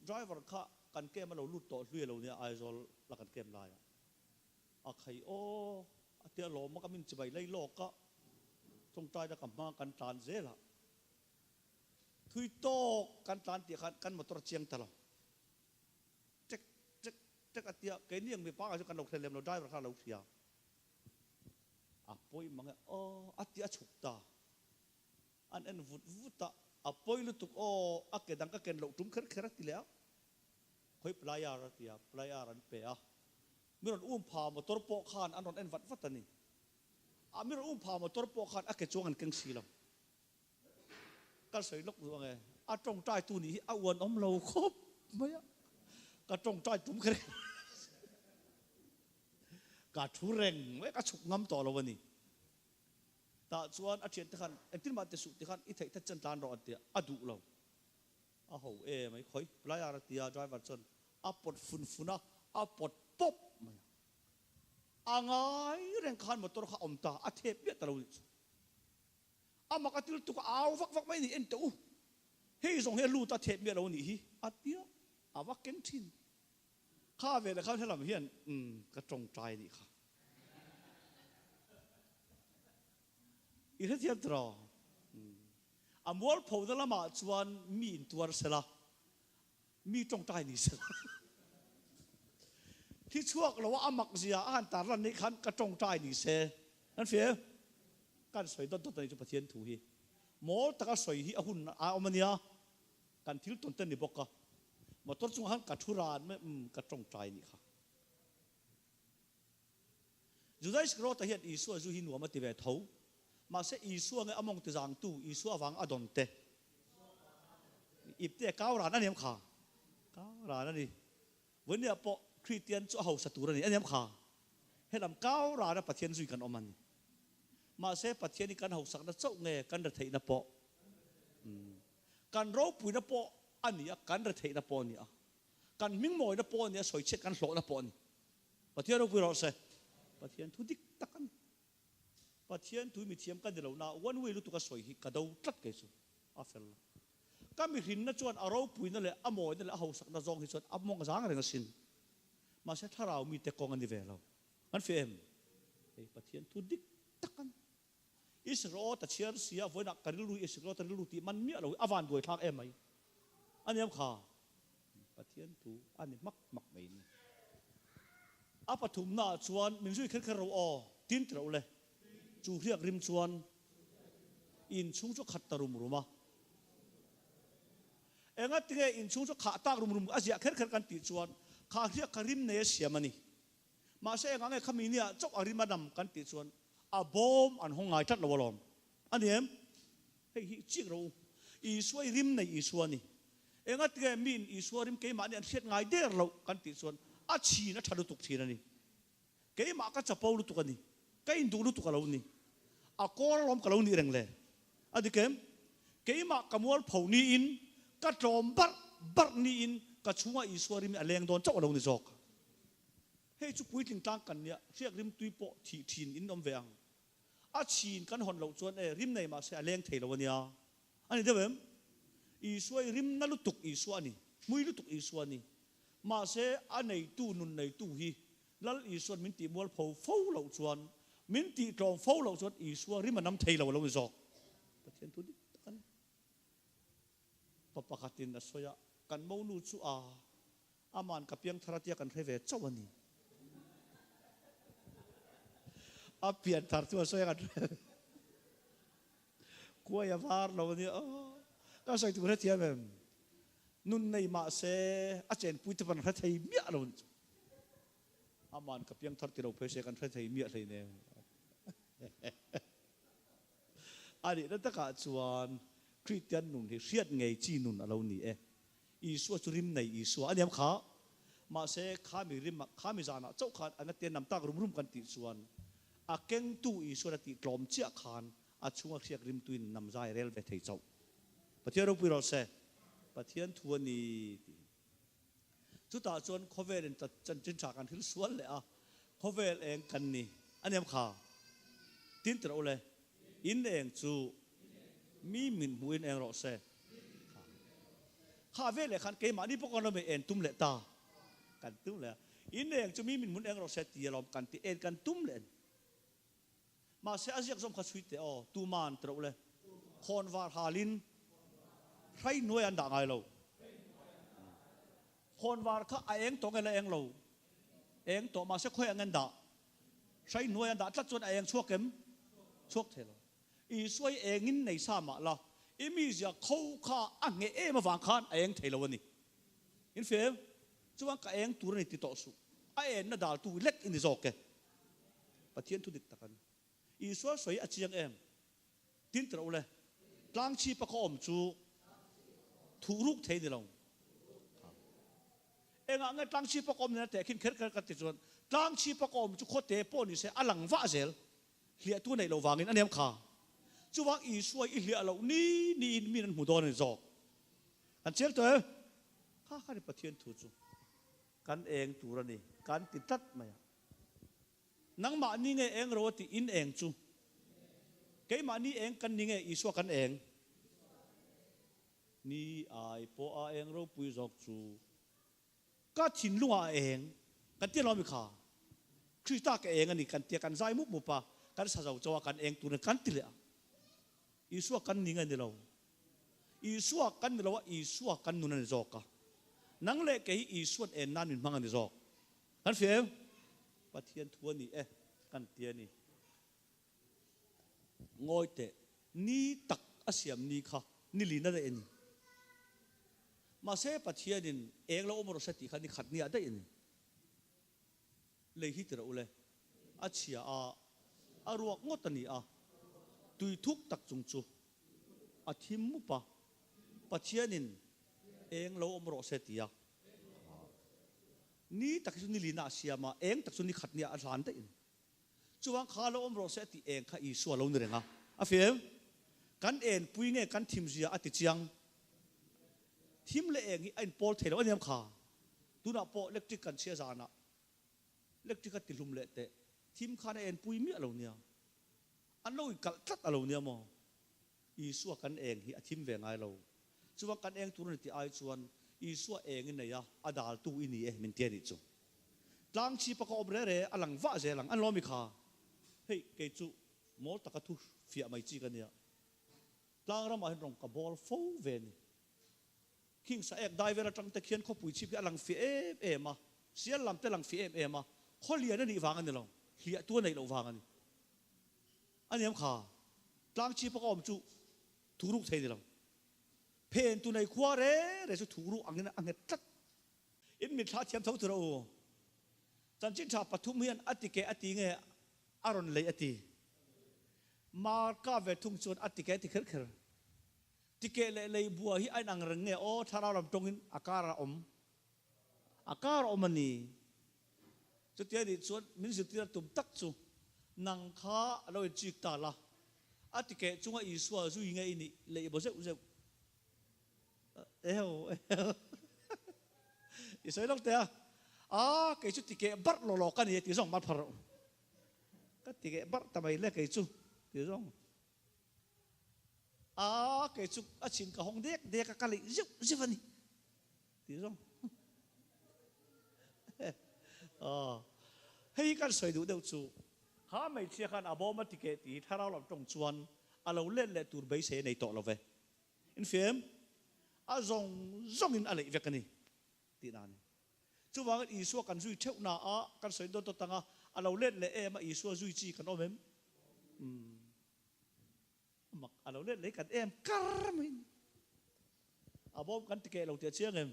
driver kha kan ke ma lo lut to hlui lo nia ai zol la kan kem lai a khai o atia lo ma kamin chibai lei lo ka tong tai da kam ma kan tan zela thui to kan tan ti khan kan motor chiang talo tek atia ke niang mi pa ka kan lo thlem lo driver kha lo thia a poi manga o atia chukta an en vuta a poi lu tuk o ake dang ka ken lo tum kher ti le khoi playa ra tia playa ran pe a miron pha motor po khan an ron en vat ani a miron pha motor po khan ake chongan keng silam ka soi lok ruang e a tong tai tu ni a won om lo khop maya ka tong tai tum kher ka thu reng we ka chuk ngam to lo wani ta chuan a thian te khan entin ma te su te khan i thei ta chan tan ro atia adu lo a ho e mai khoi playa ra tia driver chon a pot funa a pot pop angai reng khan motor kha omta a thep ya talo a makatil tu ka aw vak mai ni en tu hei zong he lu ta thep me lo ni hi atia awak ken thin kha ve le kha thelam hian ka tong trai ni kha i he thiam tro amol pho da lama chuan mi in tuar sela mi tong trai ni sela khi chuak lo amak zia an tar ran ni khan ka tong trai ni se an fe kan soi don ton ni chu pathian thu hi mol taka soi hi a hun a omania kan thil ton ten ni boka motor chung han ka thuran me ka tong trai ni kha judai skro ta hian isu zu hin wa ma ti ve tho ma se isu nge among te jang tu isu awang adon te ip te kaw ran aniam kha kaw ran ani wen ya po Christian chu ho satur ani aniam kha hết làm cao ra đó Pathian duy cần ôm anh mà sẽ Pathian đi cần học sắc nó chậu nghe cần được thấy nó bỏ cần râu bùi nó bỏ anh nhỉ cần được thấy nó bỏ nhỉ cần miếng mồi nó bỏ nhỉ soi chết cần lỗ nó bỏ nhỉ Pathian râu bùi rồi sẽ Pathian thu đích tắc anh Pathian thu mi thiam cần được lâu na one way lúc tụi cái soi hi cả đâu trắc cái số à phải là cái mi hình nó chuan râu bùi nó lại mồi nó lại học sắc nó zong hi chuan mong dáng cái nó xin mà sẽ thà rào mi tê con anh đi về lâu anh phải em Pathian thu đích tắc anh Israel ta chia sẻ với nặc cái lưu Israel ta lưu thì man miết rồi avan đuổi thang em ấy anh em khá Pathian thu anh em mắc mấy này apa thum na chuan mình duy khét khét rồi tin trâu le chu riak rim chuan in chung cho khát tarum ruma em ngắt nghe in chung cho khát ta rum Asia khét khét kan ti chuan khá riak karim ne siamani mà sẽ nghe khami nia chok arimadam kan ti chuan a bom an hongai tat lawalom anh em hei hi chik ro I suai rim nei I suani engat ge min I suarim ke ma an set ngai der lo kan ti chuan a chi na thadu tuk thina ni ke ma ka chapau lu tukani ka in du lu tukalo ni a kol lom kalo ni reng le adikem ke ma kamol phau ni in ka trom bar ni in ka chunga I suarim aleng don chok lo ni jok hei chu pui ting tang kan nia siak rim tui po thi thin in om veang a chin kan hon lo chuan rim nei ma se aleng thei lo ania ani dewem I suai rim na lutuk I suani mui lutuk I suani mà sẽ anh này tu nun này tu hi lal I suan min ti mual phâu lo chuan min ti tròn phâu lo chuan I suan rim nam thei lo zok Pathian tu đi kan papa khatin na soya kan mo nu chu aman kapiang tharatia kan reve chawani apian thar tu soya kan kuya ya var lo ni ka sai tu ratia mem nun nei ma se a chen pui te pan ra thei mia lo aman ka piang thar ti ro phe se kan ra thei mia thei ne ani da ta ka chuan Christian nun hi riat ngei chi nun alo ni I su churim nei I su aniam kha ma se kha mi rim kha mi jana chau khan an te nam tak rum kan ti chuan a keng tu I su ra ti tlom chia khan a chunga riak rim tuin nam zai rel ve thei chau Pathian ro pi ro se Pathian thua ni chúng ta chọn cover đến chân chân trảกันที่สวนเลยcoverเองกันนี่อันนี้ข่าtin từ đâuเลยinเองจูมีมินบุญเองรอเซ่ข้าเวเลยขันเกมานี่พวกเราไม่เอ็นตุ้มเละตากันตุ้มเลยinเองจูมีมินบุญเองรอเซ่ตีลอมกันตีเอ็นกันตุ้มเลยมาเสียอาเซียกสมขัดสวิตเตอตูมานtừ đâuเลยคนวาร์ฮาลินใครหน่วยอันด่างไงเราคนวาร์ข้าเองตัวเงินเองเราเองตัวมาเสียค่อยเงินด่าใช้หน่วยอันด่าถ้าจนเองชั่วเข็มชั่วเทลอีช่วยเองนินในสามาละอีมีจะเข้าข้าอันเงี้ยมาฟังขันเองเทลวันนี้อินเฟมช่วงกับเองตัวนี้ติดต่อสู้เองน่าด่าตัวเล็กอินดิจอกเกPathian tu dik takanอีช่วยสวยอาชีพเองทิ้งตัวเลยล้างชีพก็อมจูถูรุกเทนี่เราเองอ่ะงั้นตั้งชีพประกอบเนี่ยแต่ขึ้นเคล็ดกันติดส่วนตั้งชีพประกอบจุโคตรเตปนี่เสียอลังว่าเซลเลี้ยตัวในเราวางเงินอันนี้มันขาจู่ว่าอีสวยอีเลี้ยเรานี่มีนั่นหูดอนในจอกอันเชลตัวข้าในPathianถูกจู่กันเองตัวนี่กันติดตัดไหมนังมานี่ไงเองเราติอินเองจู่เกี่ยมานี่เองกันนี่ไงอีสวยกันเองนี่ไอ้พอเองเราปุยจอกจู่ก็ถิ่นลุงเองกันเตี้ยเราไม่ขาคริสต์เองอันนี้กันเตี้ยกันใจมุกมุปะกันสาวจัวกันเองตัวนั้นกันติเลยอีสัวกันนี่ไงเดี๋ยวเราอีสัวกันเดี๋ยวว่าอีสัวกันนู่นนั่นจอกะนังเล็กอีสัวเอ็นนั่นนี่มังกันจอกกันเฟียมPathianทัวนี่กันเตี้ยนี่งอยเตะนี่ตักอาเซียมนี่ค่ะนี่ลีน่าได้เองมาเสPathianนี่เองเราอมรสติขันนี่ขัดนี่ได้เองเลยฮิตเราเลยอาเชียอารวกงดตันนี่ตุยทุกตักจงจูอาทิมมุปะPathianนี่เองเราอมรสตินี่ตักสุนีลีน่าเสียมาเองตักสุนีขัดนี่อาจารย์ได้เอง chuang kha lo om ro se ti eng kha i suwa lo ni renga a fem kan en pui nge kan thim zia ati chiang thim le eng hi ein pol thelo aniam kha tuna po electric kan sia zana electric ti lum le te thim kha en pui mi alo nia an lo kal tat alo nia mo i suwa kan eng hi a thim ve ngai lo chuwa kan eng tur ni ti ai chuan i suwa eng in ya adal tu ini e min te ni chu tlang chi pa ko bre re alang wa je lang an lo mi kha hei ke chu mol taka thu fia mai chi kan ya tlang ra ma hin rong ka bol fo ve ni king sa ek dai vera tang te khian kho pui chi pi alang fi e ma sial lam te lang fi e ma kholia na ni wang an lo hlia tu nei lo wang an ani am kha tlang chi pa ko om chu thuruk thei ni lo pen tu nei khwa re chu thuruk angin tat in mi tha thiam thau tu ro chan chin tha pathum hian atike ati nge aron le ati mar ka ve thung chon atike ti kher kher tike le bua hi ai nang reng nge o thara ram tongin akara om ani chu tia di chuan min zu tia tum tak chu nang kha lo chik ta la atike chunga i suwa zu nge ini le bo zeu zeu i soi lok te ke chu tike bar lo kan ye ti song mat phar ka tike bar ta mai le ke chu ti song ke chu a chin ka hong dek ka li ziu zivani ti song hei kan soi du deu chu ha mai chia kan abo ma tike ti tharau lam tong chuan alo le tur bai se nei to lo ve in fem a zong in ale vekani ti nan chu wang i suwa kan zui theu na a kan soi do to tanga alo le ma i suwa zui chi kan omem mak alo le kan em karmin abom kan tike lo te chiang em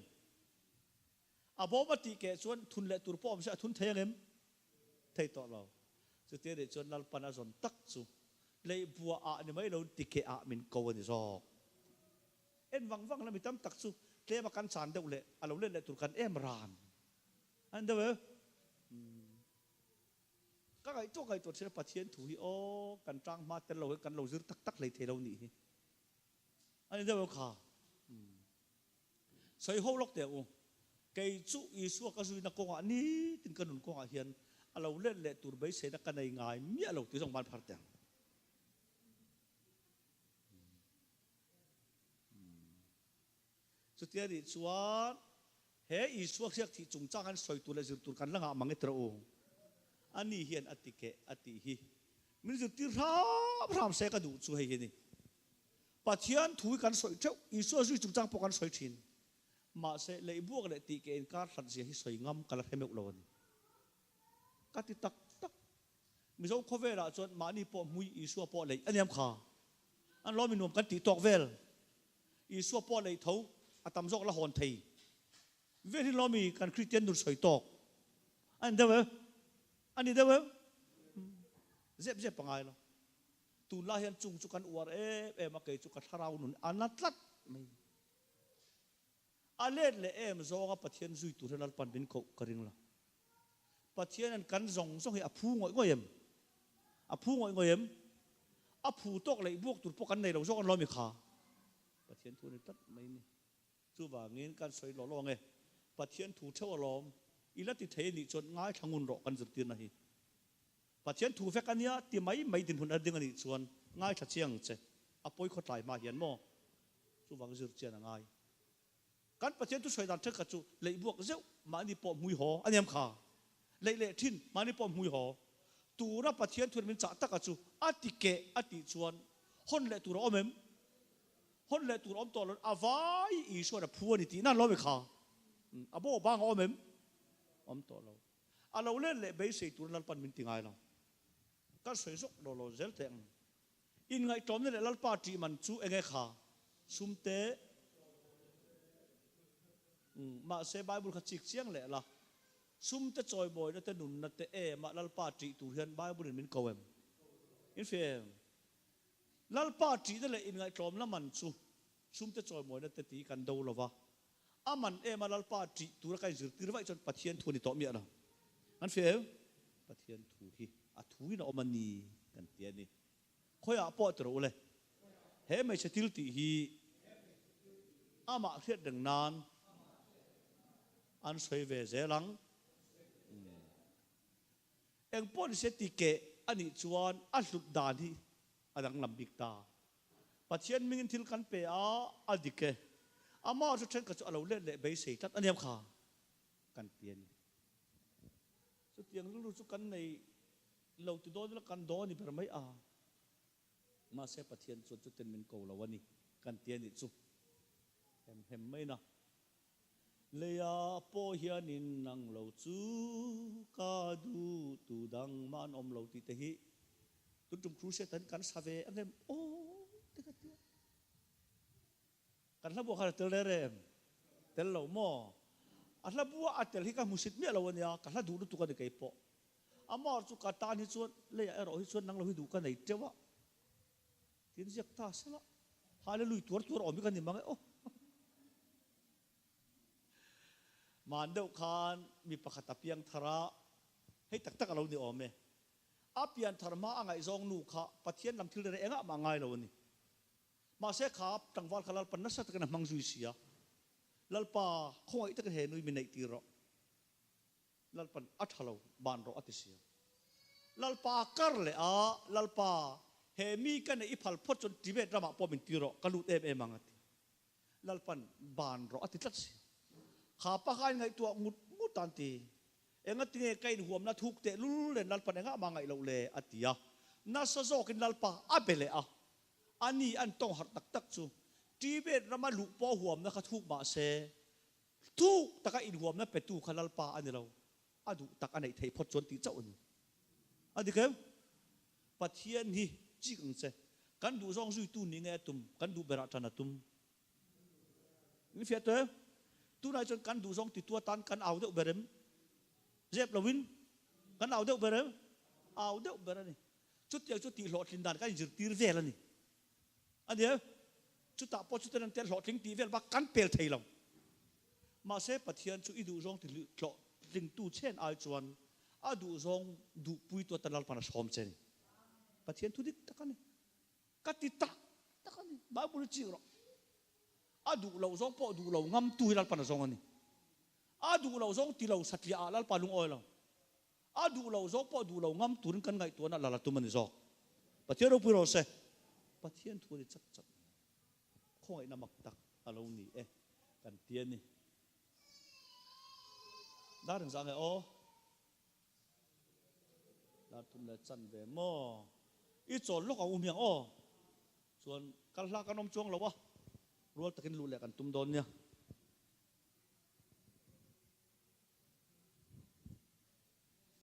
abom ti ke chuan thun le tur pom sa thun theng em thei to lo chu te de chuan lal pana zon tak chu le bua a ni mai lo tike a min ko ni zo en wang la mi tam tak chu tle ma kan chan deuh le alo le tur kan em ran an de we ka kai to se pathian thu hi o kan tang ma tel lo kan lo zir tak le the lo ni hi an de we kha soi ho lok te u kai chu i su ka zui na ko nga ni tin kan nun ko nga hian alo le tur bai se na kan ai ngai mi alo ti jong ban phar te chu tia ri chuan he i suak siak thi chung chang an soi tu le zir tur kan langa mangi tro ani hian atike ati hi min zir ti ram se ka du chu hei ni pathian thui kan soi theu i suak zui chung chang po kan soi thin ma se le buak le ti ke en kar thlat zia hi soi ngam kala hemeu lo ni ka ti tak mi zo khovela chuan ma ni po mui i suak po le aniam kha an lo min nom kan ti tok vel i suak po le tho atam zok la hon thei ve hi lomi kan christian dur soi tok an dewe ani dewe zep pangai lo tu la hian chung chu kan uar ma ke chu ka tharau nun anatlat mai alet le zonga pathian zui tu helal pan bin ko karing la pathian an kan zong hi aphu ngoyem aphu tok le buak tur po kan nei lo zok an lomi kha pathian thu ni tat mai ni chu wa ngin kan soi lo nge pathian thu theu alom ilati thei ni chon ngai thangun ro kan zir tir na hi pathian thu fe kania ti mai din hun ading ani chuan ngai tha chiang che apoi kho tlai ma hian mo chu wang zir chen ngai kan pathian tu soi dan thek ka chu lei buak zeu ma ni po mui ho aniam kha le thin ma ni po mui ho tu ra pathian thun min cha ta ka chu atike ati chuan hon le tu ro omem hon le tur om to lon avai i so da phuani ti na lo be kha abo bang omem om to lo alo le be sei tur lal pan min tingai lo ka soi sok lo zel teng in ngai tom ne lal pa ti man chu enge kha sumte ma se bible kha chik chiang le la sumte choi boy na te nun na te ma lal pa ti tur hian bible min kowem in fem lal pa ti de le in ngai tom la man chu sumte choi boy na te ti kan do lova aman ma lal pa ti tur kai zir tir vai chon pathian thu ni to mi na an fem pathian thu hi thui na omani kan tia ni khoya po tro le he mai setil ti hi ama hriat dang nan an soi ve zelang eng pon se ti ke ani chuan a hlut dan hi adang lambik ta pathian mingin thil kan pe a adike ama chu then ka chu alo le be sei tat aniam kha kan tian chu tiang lu chu kan nei lo ti do la kan do ni ber mai a ma se pathian chu chu ten min ko lawani kan tian ni chu hem mai na leya po hianin nang lo chu ka du tu dang man om lo ti te hi tu tum cru se tan kan save angem o te ka tia kan la bo kha tel rem tel lo mo a la bua a tel hi ka musit mi lo ania ka la du tu ka de kai po amor chu ka tan hi chu leya ero hi chu nang lo hi du ka nei tewa tin jak ta sala hallelujah tur om kan ni mang o man deuh khan mi pakhat apiang thara hei tak tak alo ni ome apian tharma angai zong nu kha pathian lam thil re enga ma ngai lo ni ma se khap tangwal khalal panna sat kana mangjui sia lalpa khoi tak he nui mi nei ti ro lalpan athalo ban ro atisia lalpa kar le a lalpa he mi kan i phal phot chon tibet rama pomin ti ro kalut em angati lalpan ban ro atitlat sia khá pa khai ngay tua ngút ngút tan ti enga tinge kai huam na thuk te lul le nal pan enga ma ngai lo le atia na sa zo kin nal pa abele a ani an tong har tak tak chu ti be rama lu po huam na kha thuk ma se thu taka in huam na pe tu khanal pa ani lo adu tak anai thei phot chon ti chau ni adi kem pathian hi chi ang se kan du zong zui tu ni nge tum kan du bera chana tum ni fiat te tu nai chon kan du zong ti tua tan kan au deuh berem zep lawin kan au deuh berem au deuh berani chút tiang chút ti lo thin dan kan jir tir vel ani adia chút ta po chút tan tel lo tling ti vel ba kan pel thei long ma se pathian chu i du zong ti lo tling tu chen ai chuan a du zong du pui to tanal pana som chen pathian thu dik takani kati tak takani ba bu chi ro adu lo zong po du lo ngam tu hilal pana zong ani adu lo zong ti lo satlia alal palung oilo adu lo zong po du lo ngam turin kan ngai tuana lala tumani zo pathian ro puro se pathian thu ni chak chak khoi na mak tak alo ni e kan tian ni dareng sang e o la tum le chan ve mo i chol lok a umyang o chuan kal hla kanom chuang lo wa rual takin lu le kan tum don nia